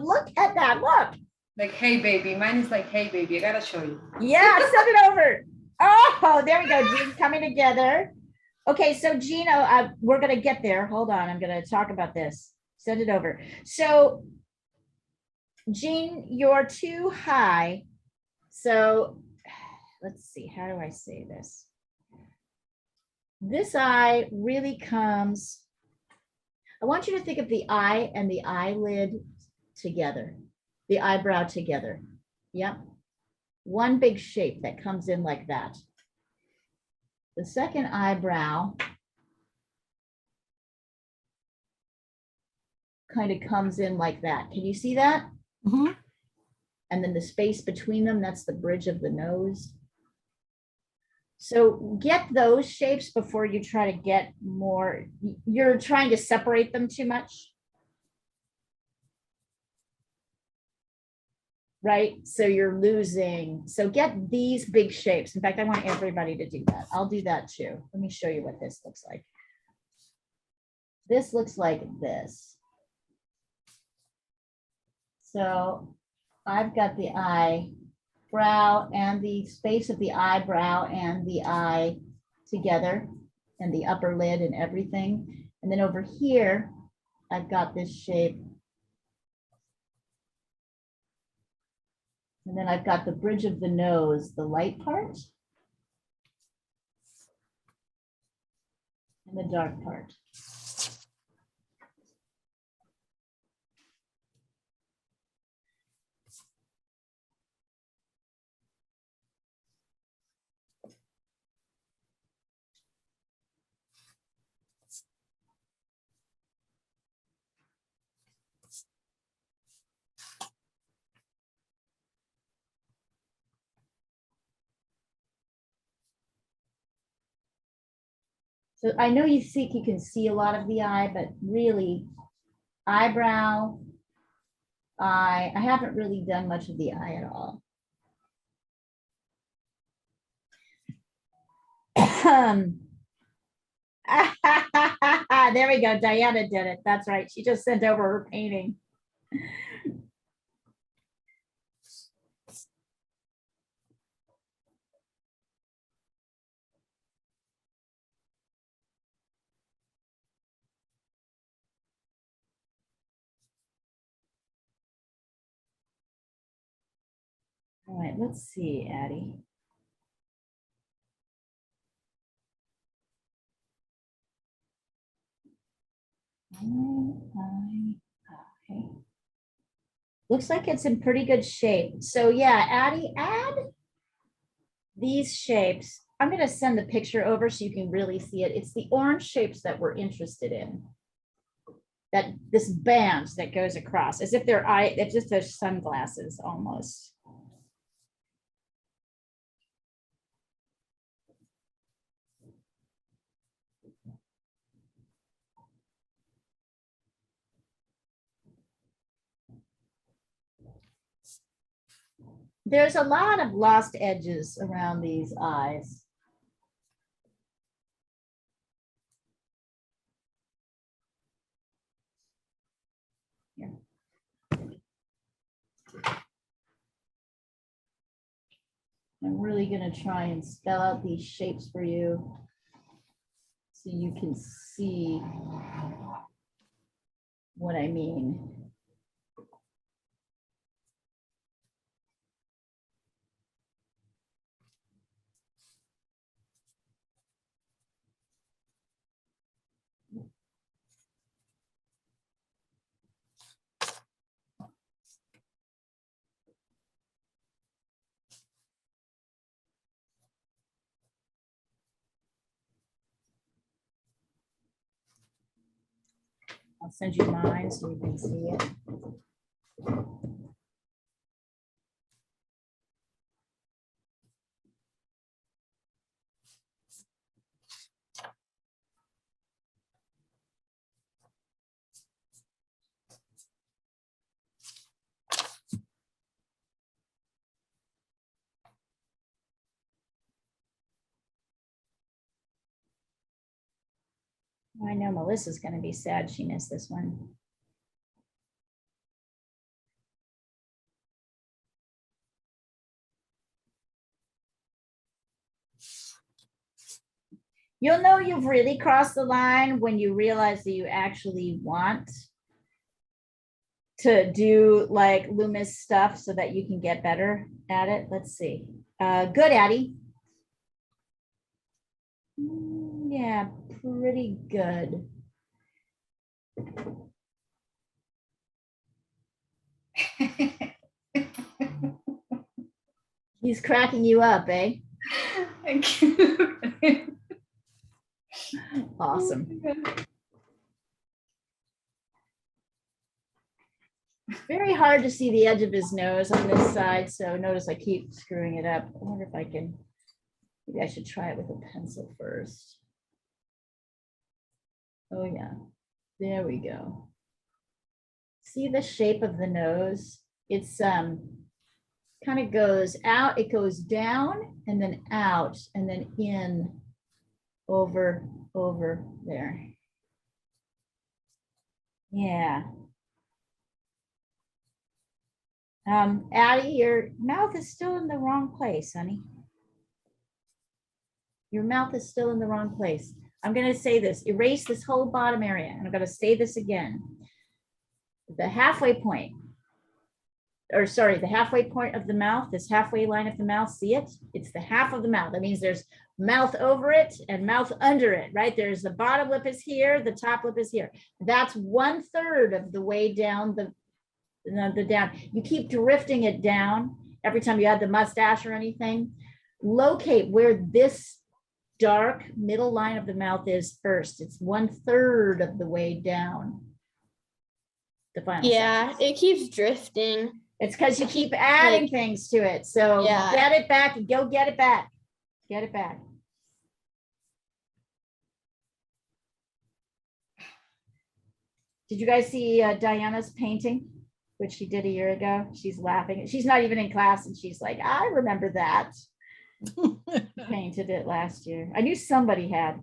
S1: Look at that, look.
S3: Like, hey, baby. Mine is like, hey, baby, I gotta show you.
S1: Yeah, send it over. Oh, there we go. Gene's coming together. Okay, so Gina, we're going to get there. Hold on. I'm going to talk about this. Send it over. So, Gene, you're too high. So, let's see. How do I say this? This eye really comes. I want you to think of the eye and the eyelid together, the eyebrow together. Yep. one big shape that comes in like that. The second eyebrow kind of comes in like that. Can you see that?
S2: Mhm.
S1: And then the space between them, that's the bridge of the nose. So get those shapes before you try to get more. You're trying to separate them too much. Right? So you're losing. So get these big shapes. In fact, I want everybody to do that. I'll do that too. Let me show you what this looks like. This looks like this. So I've got the eyebrow and the space of the eyebrow and the eye together and the upper lid and everything. And then over here, I've got this shape. And then I've got the bridge of the nose, the light part. And the dark part. So I know you think you can see a lot of the eye, but really eyebrow, eye, I haven't really done much of the eye at all. There we go. Diana did it. That's right. She just sent over her painting. All right, let's see, Addie. Okay. Looks like it's in pretty good shape. So yeah, Addie, add these shapes. I'm going to send the picture over so you can really see it. It's the orange shapes that we're interested in. That this band that goes across as if they're eye, it's just their sunglasses almost. There's a lot of lost edges around these eyes. Here. I'm really going to try and spell out these shapes for you so you can see what I mean. I'll send you mine so you can see it. I know Melissa's going to be sad she missed this one. You'll know you've really crossed the line when you realize that you actually want to do like Loomis stuff so that you can get better at it. Let's see. Good, Addie. Yeah, pretty good. He's cracking you up, eh?
S3: Thank you.
S1: Awesome. Very hard to see the edge of his nose on this side, so notice I keep screwing it up. I wonder if I can, maybe I should try it with a pencil first. Oh yeah, there we go. See the shape of the nose? It's kind of goes out, it goes down and then out and then in over there. Yeah. Addie, your mouth is still in the wrong place, honey. Your mouth is still in the wrong place. I'm going to say this, erase this whole bottom area. And I'm going to say this again. The halfway point, or sorry, the halfway point of the mouth, this halfway line of the mouth, see it? It's the half of the mouth. That means there's mouth over it and mouth under it, right? There's the bottom lip is here, the top lip is here. That's 1/3 of the way down the down. You keep drifting it down every time you add the mustache or anything. Locate where this dark middle line of the mouth is first. It's 1/3 of the way down. The final
S4: Yeah,
S1: sentence.
S4: it keeps drifting.
S1: It's because you keep adding
S4: like-
S1: things to it. So
S4: Yeah.
S1: get it back and go get it back. Get it back. Did you guys see Diana's painting, which she did a year ago? She's laughing. She's not even in class and she's like, I remember that. Painted it last year. I knew somebody had.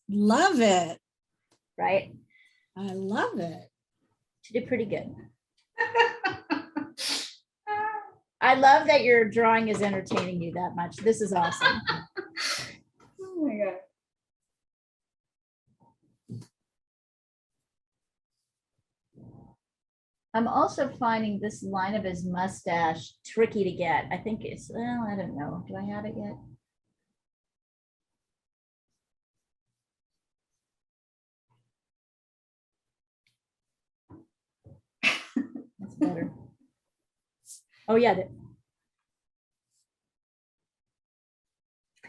S2: Love it.
S1: Right?
S2: I love it.
S1: She did pretty good. I love that your drawing is entertaining you that much. This is awesome.
S3: Oh my God.
S1: I'm also finding this line of his mustache tricky to get. I think it's, well, I don't know. Do I have it yet? That's better. Oh yeah.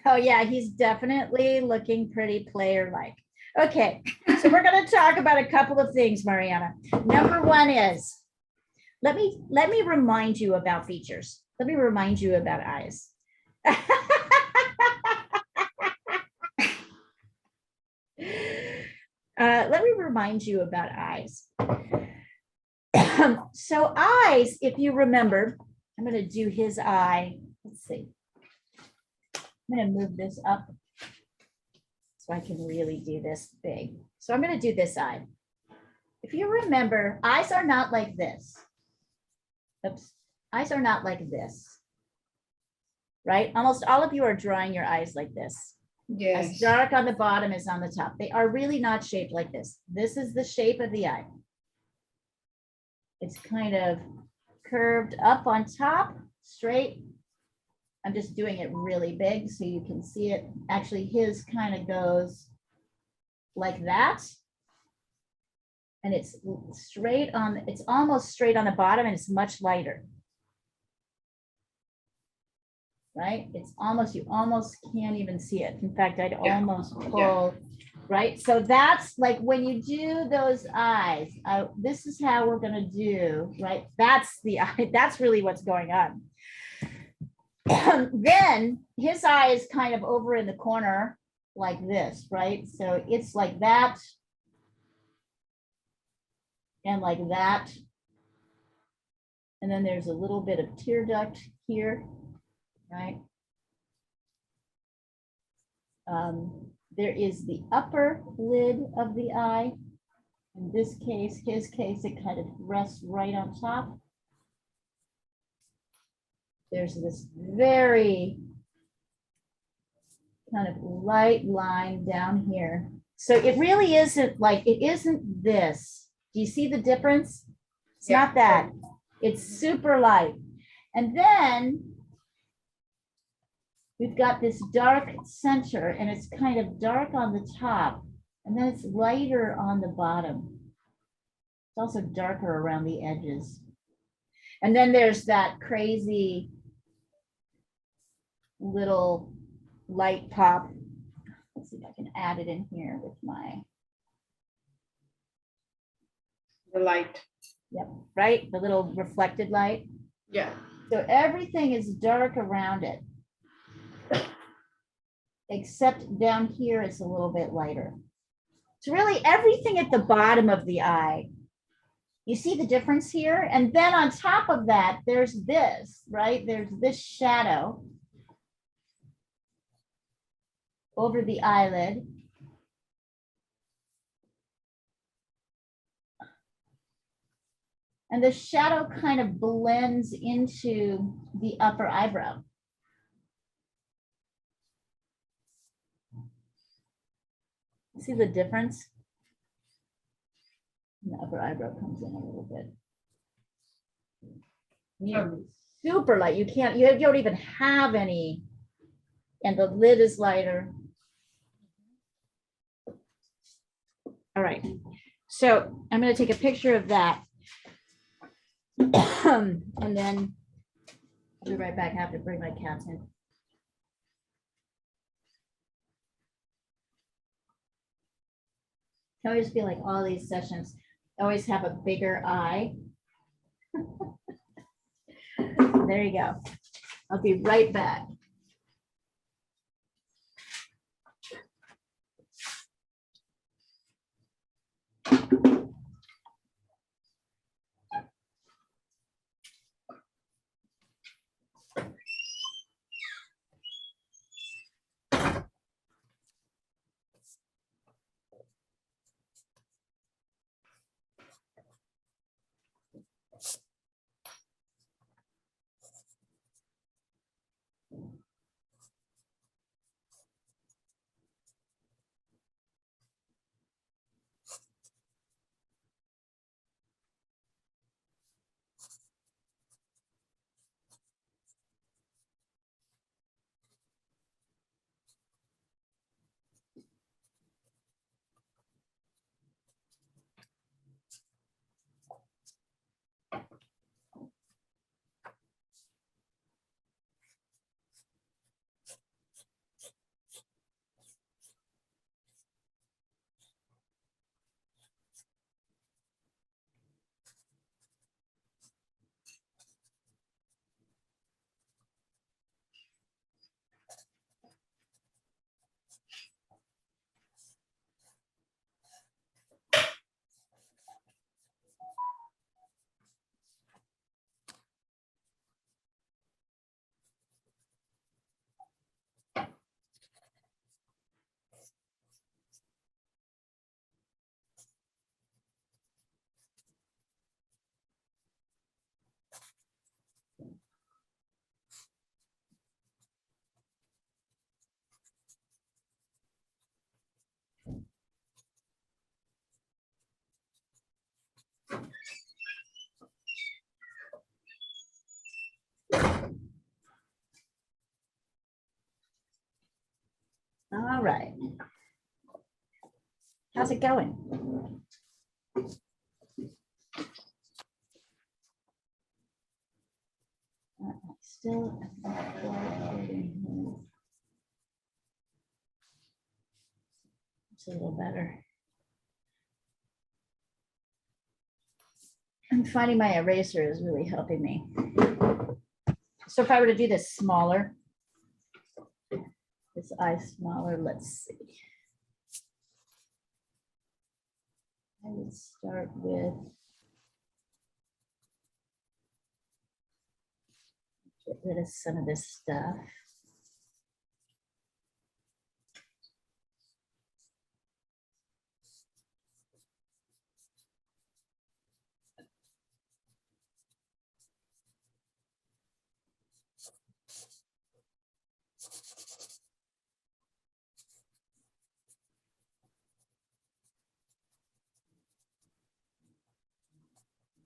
S1: Oh yeah, he's definitely looking pretty player-like. Okay, so we're going to talk about a couple of things, Mariana. Number one is, let me remind you about features. Let me remind you about eyes. Let me remind you about eyes. So eyes, if you remember, I'm going to do his eye. Let's see. I'm going to move this up so I can really do this big. So I'm going to do this eye. If you remember, eyes are not like this. Oops. Eyes are not like this. Right? Almost all of you are drawing your eyes like this.
S3: Yes.
S1: As dark on the bottom as on the top. They are really not shaped like this. This is the shape of the eye. It's kind of curved up on top, straight. I'm just doing it really big so you can see it. Actually, his kind of goes like that. And it's straight on, it's almost straight on the bottom and it's much lighter. Right? It's almost, you almost can't even see it. In fact, I'd almost pull, right? So that's like when you do those eyes, this is how we're gonna do, right? That's the eye, that's really what's going on. Then his eye is kind of over in the corner like this, right? So it's like that and like that. And then there's a little bit of tear duct here, right? There is the upper lid of the eye. In this case, his case, it kind of rests right on top. There's this very kind of light line down here. So it really isn't like, it isn't this. Do you see the difference? It's not that. It's super light. And then we've got this dark center and it's kind of dark on the top and then it's lighter on the bottom. also darker around the edges. And then there's that crazy little light pop. Let's see if I can add it in here with my,
S3: The light.
S1: yep, right? The little reflected light.
S3: Yeah.
S1: So everything is dark around it. Except down here it's a little bit lighter. It's really everything at the bottom of the eye. You see the difference here? And then on top of that, there's this, right? There's this shadow over the eyelid. And the shadow kind of blends into the upper eyebrow. See the difference? The upper eyebrow comes in a little bit. Super light. You can't, you don't even have any. And the lid is lighter. All right. So I'm going to take a picture of that. And then I'll be right back. I have to bring my cats in. I always feel like all these sessions always have a bigger eye. There you go. I'll be right back. All right. How's it going? Still. It's a little better. I'm finding my eraser is really helping me. So if I were to do this smaller, this eye smaller, let's see. I would start with, get rid of some of this stuff.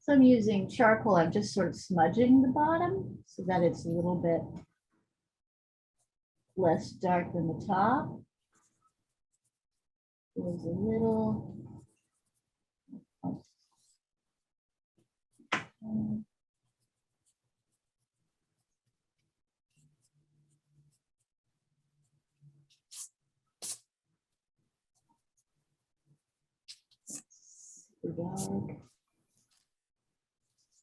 S1: So I'm using charcoal. I'm just sort of smudging the bottom so that it's a little bit less dark than the top. There's a little. dark.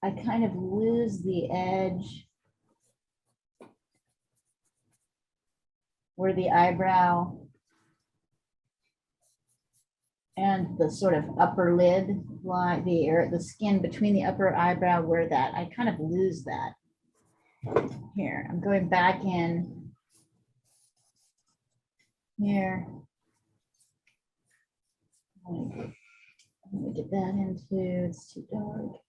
S1: I kind of lose the edge where the eyebrow and the sort of upper lid line, the skin between the upper eyebrow, where that, I kind of lose that. Here, I'm going back in here. I'm gonna get that into, it's too dark.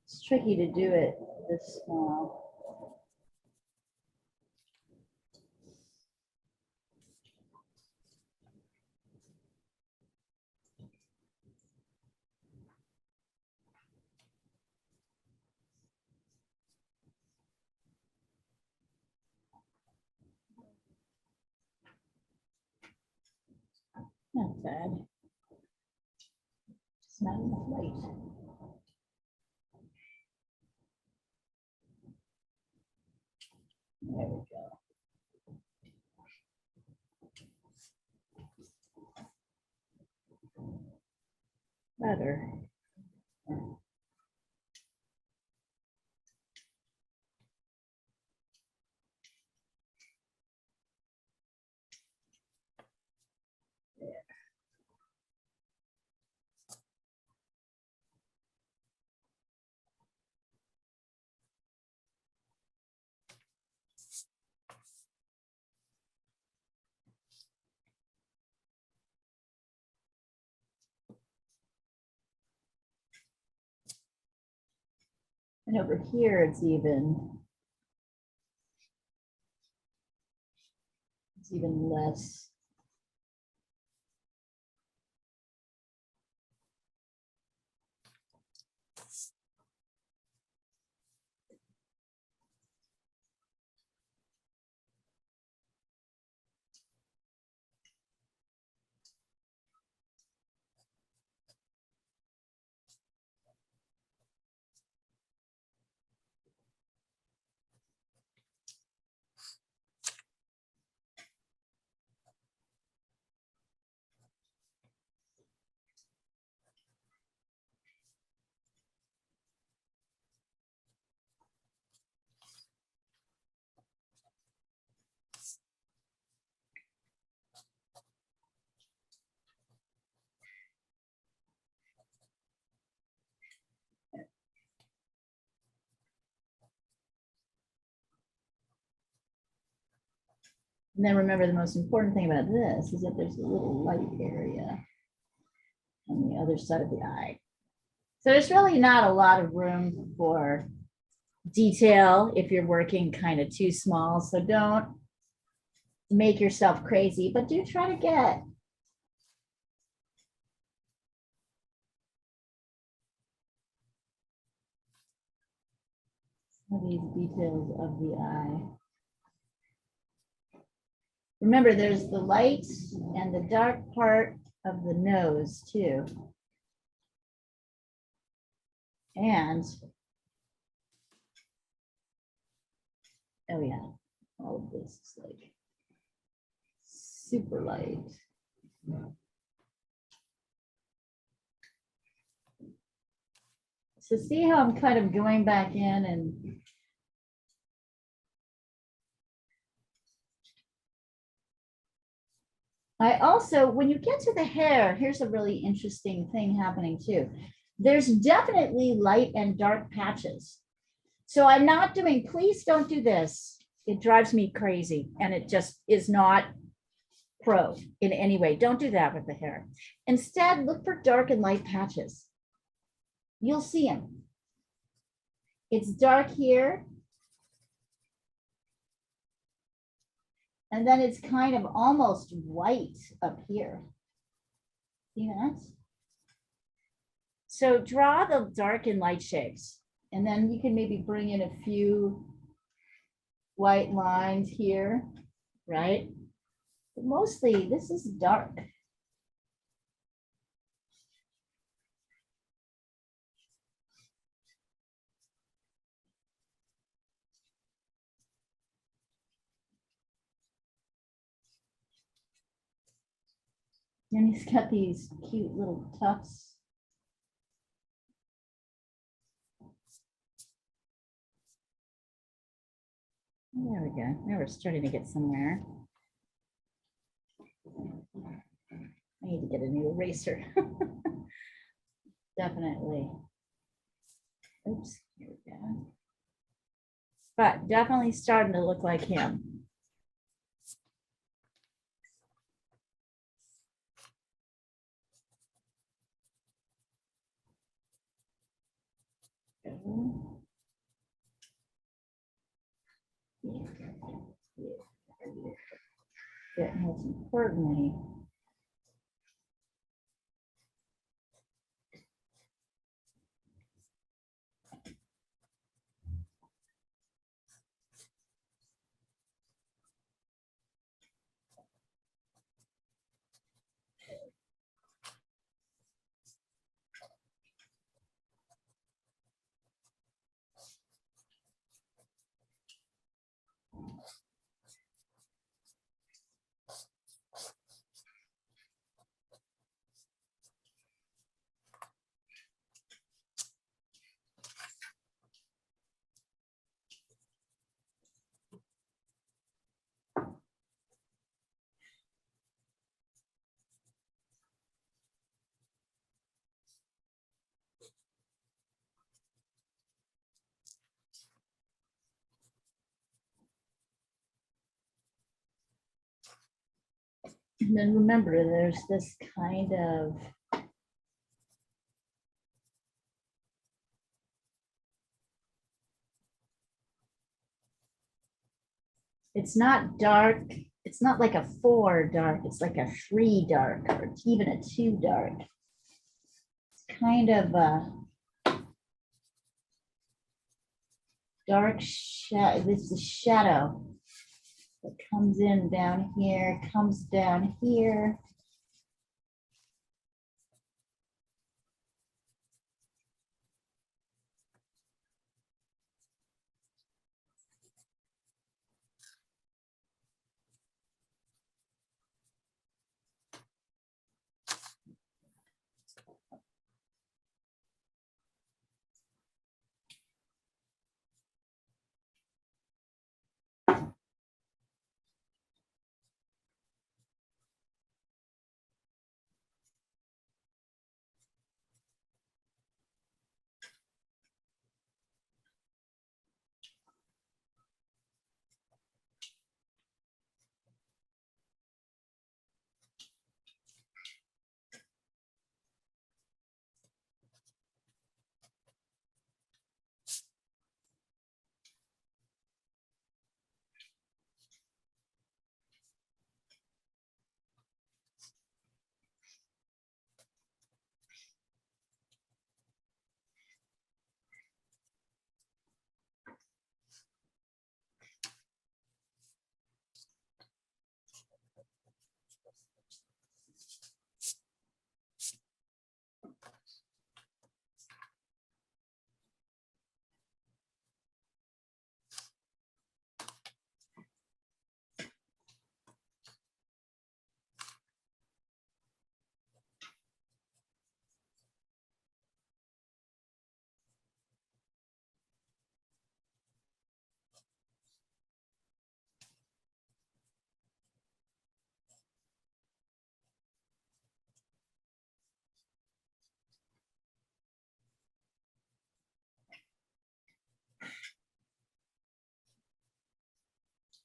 S1: It's tricky to do it this small. Not bad. Just not enough light. There we go. Better. And over here, it's even less. And then remember, the most important thing about this is that there's a little light area on the other side of the eye. So there's really not a lot of room for detail if you're working kind of too small. So don't make yourself crazy, but do try to get some of these details of the eye. Remember, there's the light and the dark part of the nose too. And, oh yeah, all of this is like super light. So see how I'm kind of going back in and I also, when you get to the hair, here's a really interesting thing happening too. There's definitely light and dark patches. So I'm not doing, please don't do this. It drives me crazy and it just is not pro in any way. Don't do that with the hair. Instead, look for dark and light patches. You'll see them. It's dark here. And then it's kind of almost white up here. See that? So draw the dark and light shapes. And then you can maybe bring in a few white lines here, right? But mostly this is dark. And he's got these cute little tufts. There we go. Now we're starting to get somewhere. I need to get a new eraser. Definitely. Oops, here we go. But definitely starting to look like him. Yeah, most importantly, and then remember, there's this kind of it's not dark. It's not like a 4 dark. It's like a 3 dark or even a 2 dark. It's kind of a dark shadow. This is a shadow that comes in down here, comes down here.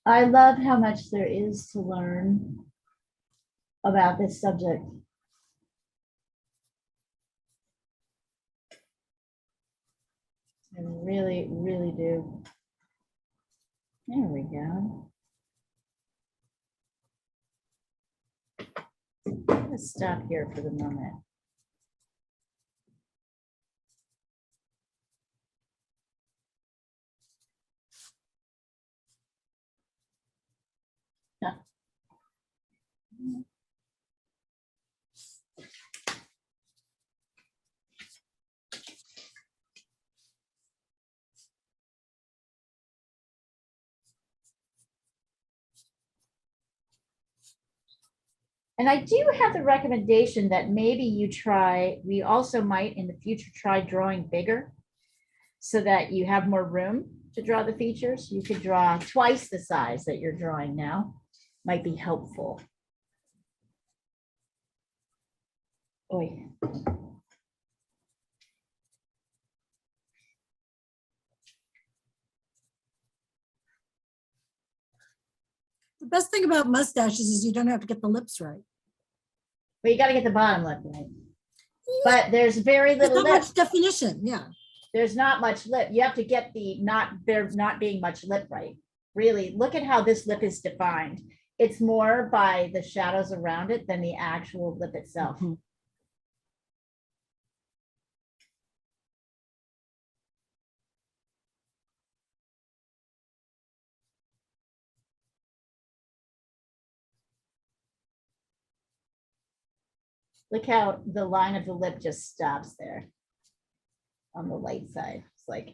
S1: I love how much there is to learn about this subject. I really, really do. There we go. Let's stop here for the moment. And I do have the recommendation that maybe you try, we also might in the future try drawing bigger so that you have more room to draw the features. You could draw twice the size that you're drawing now. Might be helpful. Oy.
S2: The best thing about mustaches is you don't have to get the lips right.
S1: But you got to get the bottom lip right. But there's very
S2: There's
S1: little
S2: not
S1: lip.
S2: much definition, yeah.
S1: There's not much lip. You have to get the there not being much lip right. Really, look at how this lip is defined. It's more by the shadows around it than the actual lip itself.
S2: Mhm.
S1: Look how the line of the lip just stops there on the light side. It's like,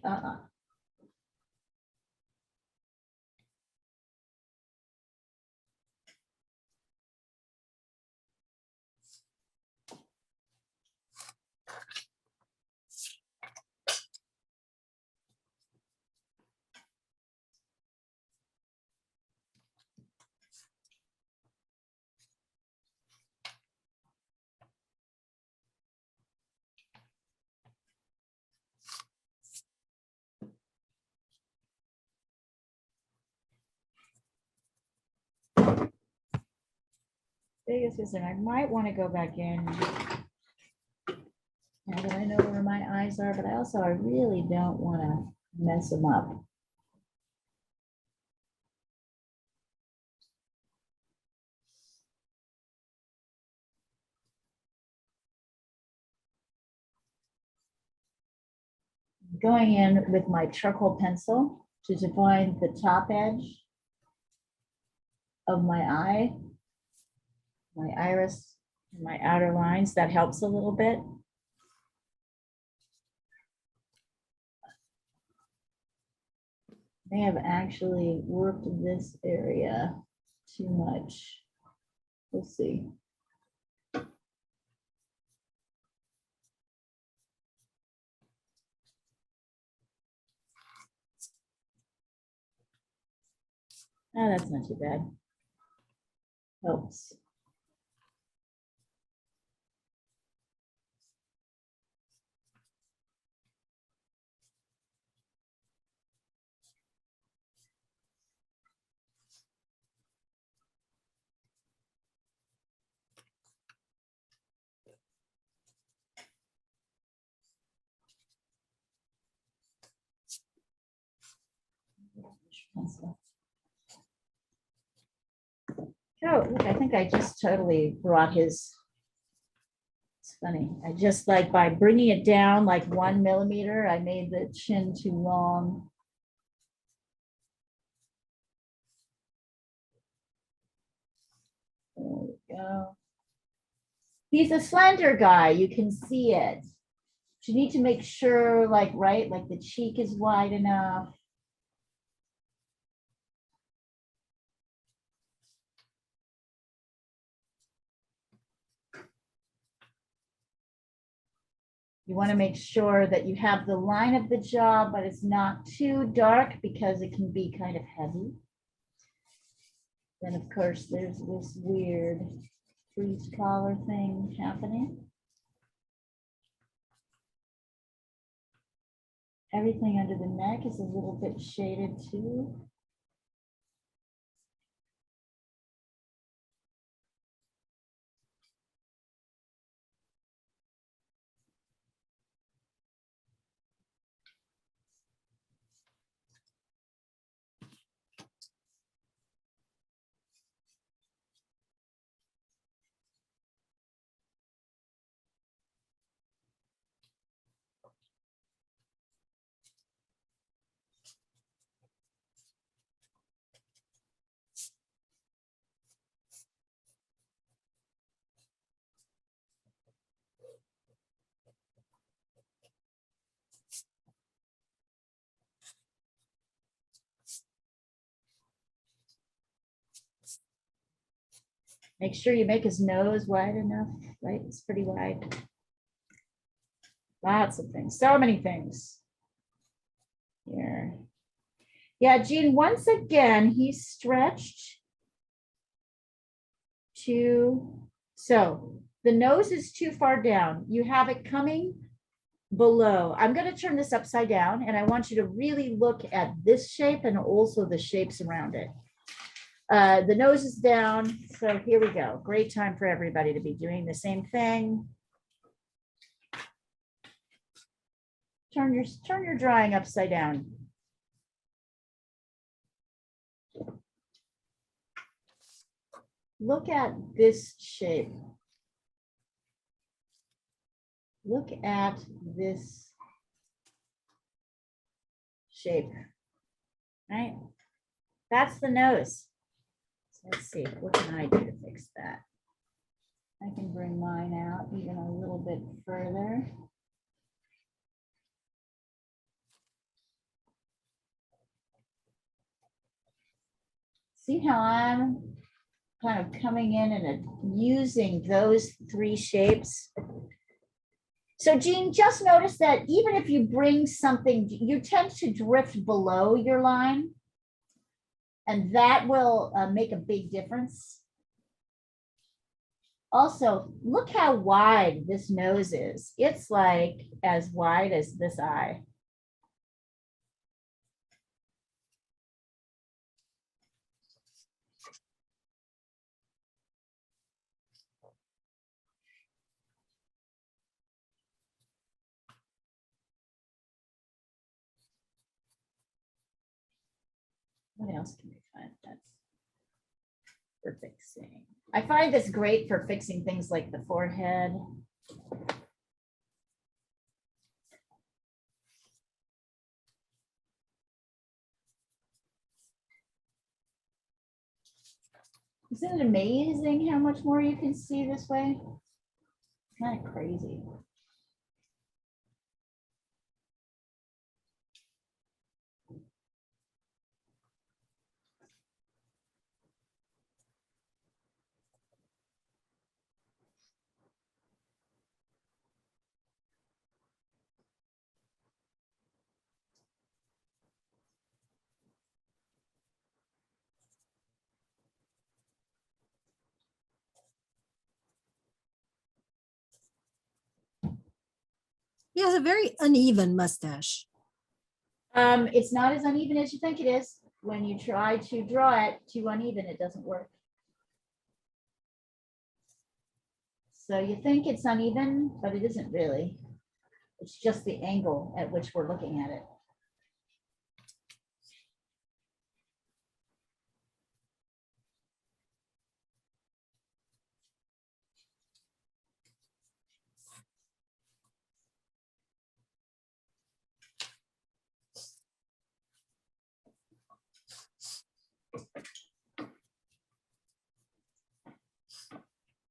S1: biggest is, and I might want to go back in. Now that I know where my eyes are, but I really don't want to mess them up. Going in with my charcoal pencil to define the top edge of my eye, my iris, my outer lines. That helps a little bit. May have actually worked this area too much. We'll see. Oh, that's not too bad. Helps. Oh, look, I think I just totally brought his. It's funny. I just like by bringing it down like 1 millimeter, I made the chin too long. There we go. He's a slender guy. You can see it. You need to make sure, like, right, like the cheek is wide enough. You want to make sure that you have the line of the jaw, but it's not too dark because it can be kind of heavy. Then, of course, there's this weird freeze collar thing happening. Everything under the neck is a little bit shaded too. Make sure you make his nose wide enough, right? It's pretty wide. Lots of things, so many things. Here. Yeah, Jean, once again, he's stretched so the nose is too far down. You have it coming below. I'm going to turn this upside down and I want you to really look at this shape and also the shapes around it. The nose is down. So here we go. Great time for everybody to be doing the same thing. Turn your drawing upside down. Look at this shape. Look at this shape, right? That's the nose. So let's see, what can I do to fix that? I can bring mine out even a little bit further. See how I'm kind of coming in and using those three shapes. So Jean, just notice that even if you bring something, you tend to drift below your line. And that will make a big difference. Also, look how wide this nose is. It's like as wide as this eye. What else can we find that's for fixing? I find this great for fixing things like the forehead. Isn't it amazing how much more you can see this way? Kind of crazy.
S2: He has a very uneven mustache.
S1: It's not as uneven as you think it is. When you try to draw it too uneven, it doesn't work. So you think it's uneven, but it isn't really. It's just the angle at which we're looking at it.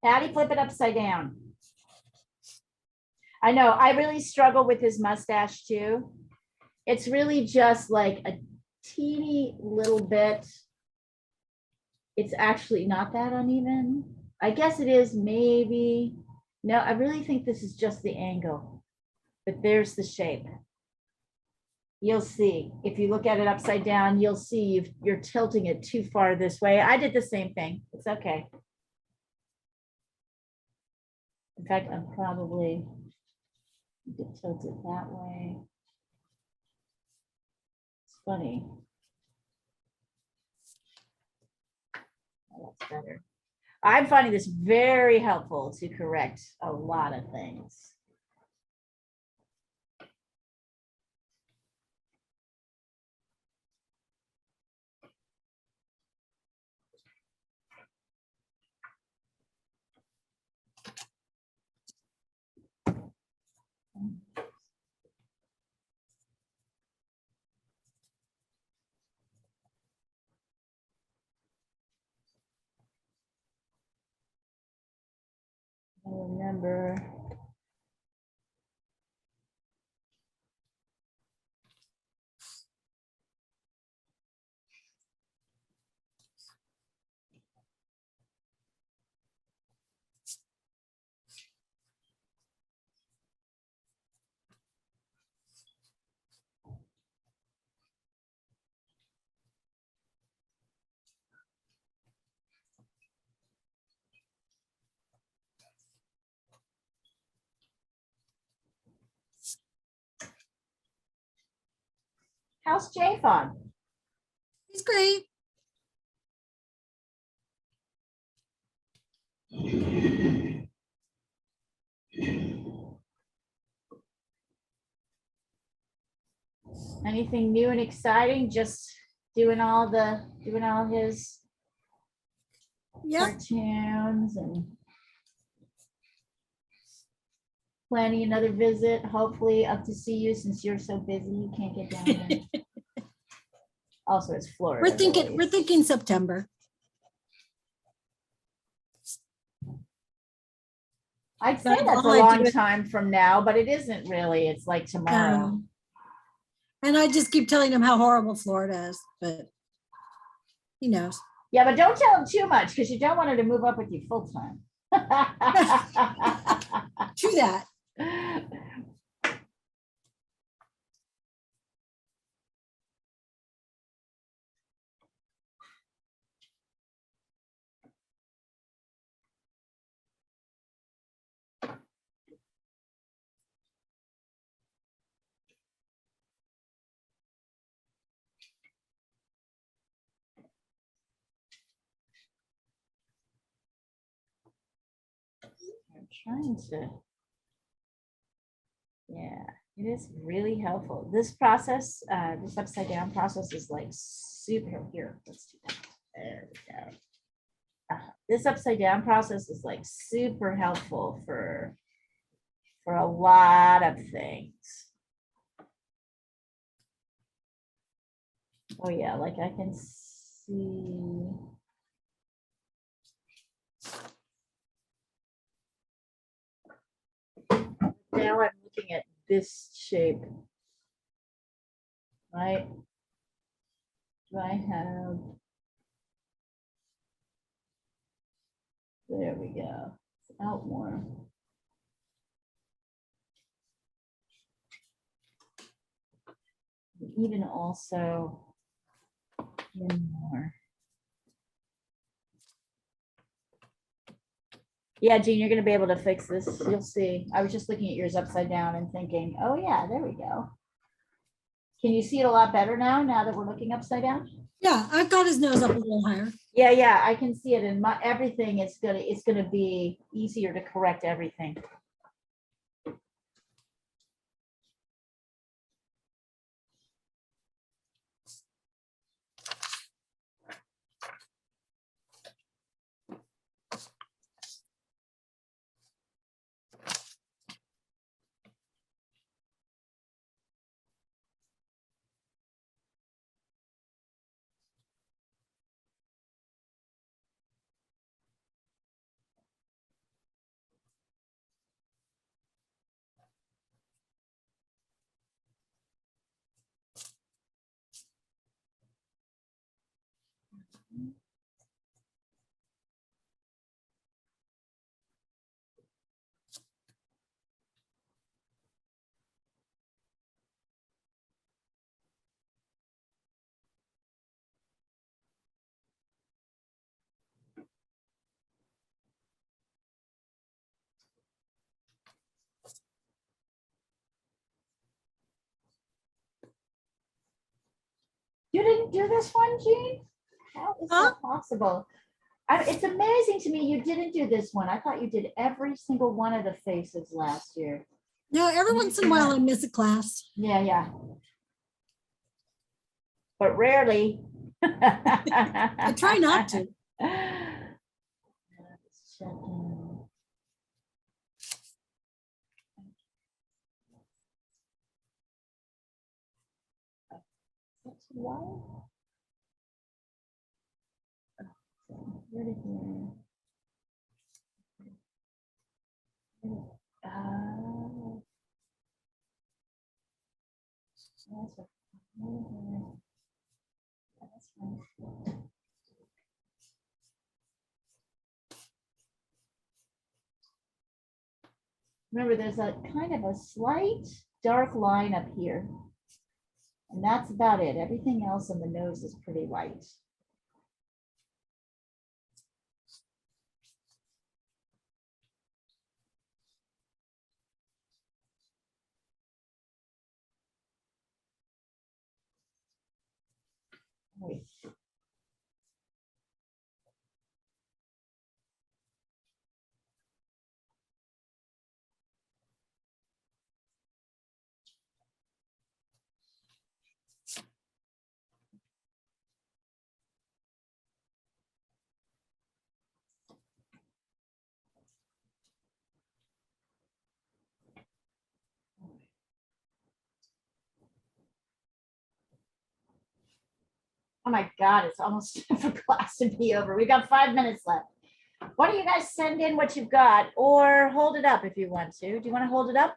S1: Patty, flip it upside down. I know, I really struggle with his mustache too. It's really just like a teeny little bit. It's actually not that uneven. I guess it is maybe. No, I really think this is just the angle, but there's the shape. You'll see, if you look at it upside down, you'll see you're tilting it too far this way. I did the same thing. It's okay. In fact, I'm probably tilt it that way. It's funny. Oh, that's better. I'm finding this very helpful to correct a lot of things. I remember. How's Jafon?
S2: He's great.
S1: Anything new and exciting? Just doing all his
S2: Yep.
S1: cartoons and planning another visit, hopefully up to see you since you're so busy you can't get down there. Also, it's Florida.
S2: We're thinking September.
S1: I'd say
S2: But
S1: that's a
S2: all I
S1: long
S2: do is-
S1: time from now, but it isn't really. It's like tomorrow.
S2: And I just keep telling him how horrible Florida is, but he knows.
S1: Yeah, but don't tell him too much because you don't want her to move up with you full time.
S2: True that.
S1: I'm trying to. Yeah, it is really helpful. This process, this upside down process is like super here. Let's do that. There we go. This upside down process is like super helpful for a lot of things. Oh yeah, like I can see. Now I'm looking at this shape. Right? Do I have? There we go. It's out more. Even also in more. Yeah, Jean, you're gonna be able to fix this. You'll see. I was just looking at yours upside down and thinking, oh yeah, there we go. Can you see it a lot better now that we're looking upside down?
S2: Yeah, I've got his nose up a little higher.
S1: Yeah, I can see it, and everything is it's gonna be easier to correct everything. You didn't do this one, Jean? How is
S2: Huh?
S1: that possible? It's amazing to me you didn't do this one. I thought you did every single one of the faces last year.
S2: No, every once in a while I miss a class.
S1: Yeah. But rarely.
S2: I try not to.
S1: Let's check in. That's why. Where did you? That's fine. Remember, there's a kind of a slight dark line up here. And that's about it. Everything else in the nose is pretty light. Wait. Oh my God, it's almost for class to be over. We got 5 minutes left. Why don't you guys send in what you've got or hold it up if you want to? Do you want to hold it up?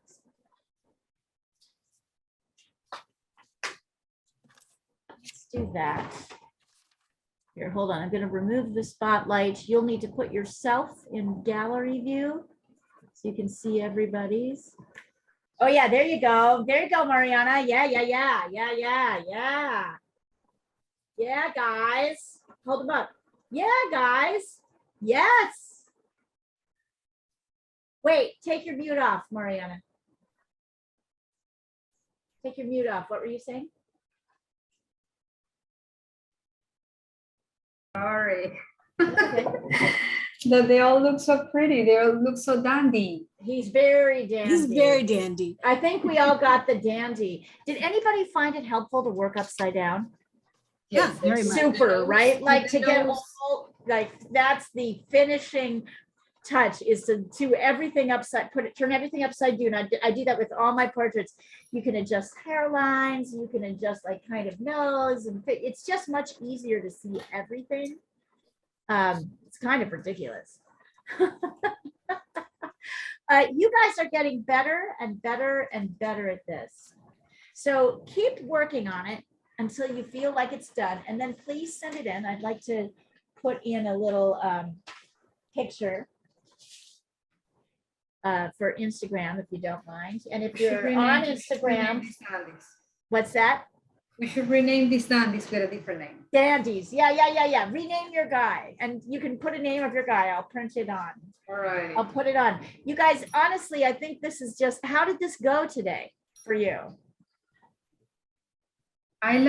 S1: Let's do that. Here, hold on. I'm going to remove the spotlight. You'll need to put yourself in gallery view so you can see everybody's. Oh yeah, there you go. There you go, Mariana. Yeah. Yeah, guys. Hold them up. Yeah, guys. Yes. Wait, take your mute off, Mariana. Take your mute off. What were you saying?
S3: Sorry.
S1: Okay.
S3: That they all look so pretty. They all look so dandy.
S1: He's very dandy.
S2: He's very dandy.
S1: I think we all got the dandy. Did anybody find it helpful to work upside down?
S2: Yeah, very much.
S1: Super, right? Like to get
S3: nose.
S1: all, like that's the finishing touch is to do everything upside, turn everything upside down. I do that with all my portraits. You can adjust hairlines, you can adjust like kind of nose, and it's just much easier to see everything. It's kind of ridiculous. You guys are getting better and better and better at this. So keep working on it until you feel like it's done. And then please send it in. I'd like to put in a little picture for Instagram, if you don't mind. And if you're on Instagram, what's that?
S3: We should rename these dandies with a different name.
S1: Dandies. Yeah. Rename your guy. And you can put a name of your guy. I'll print it on.
S3: All right.
S1: I'll put it on. You guys, honestly, I think this is just, how did this go today for you?
S3: I like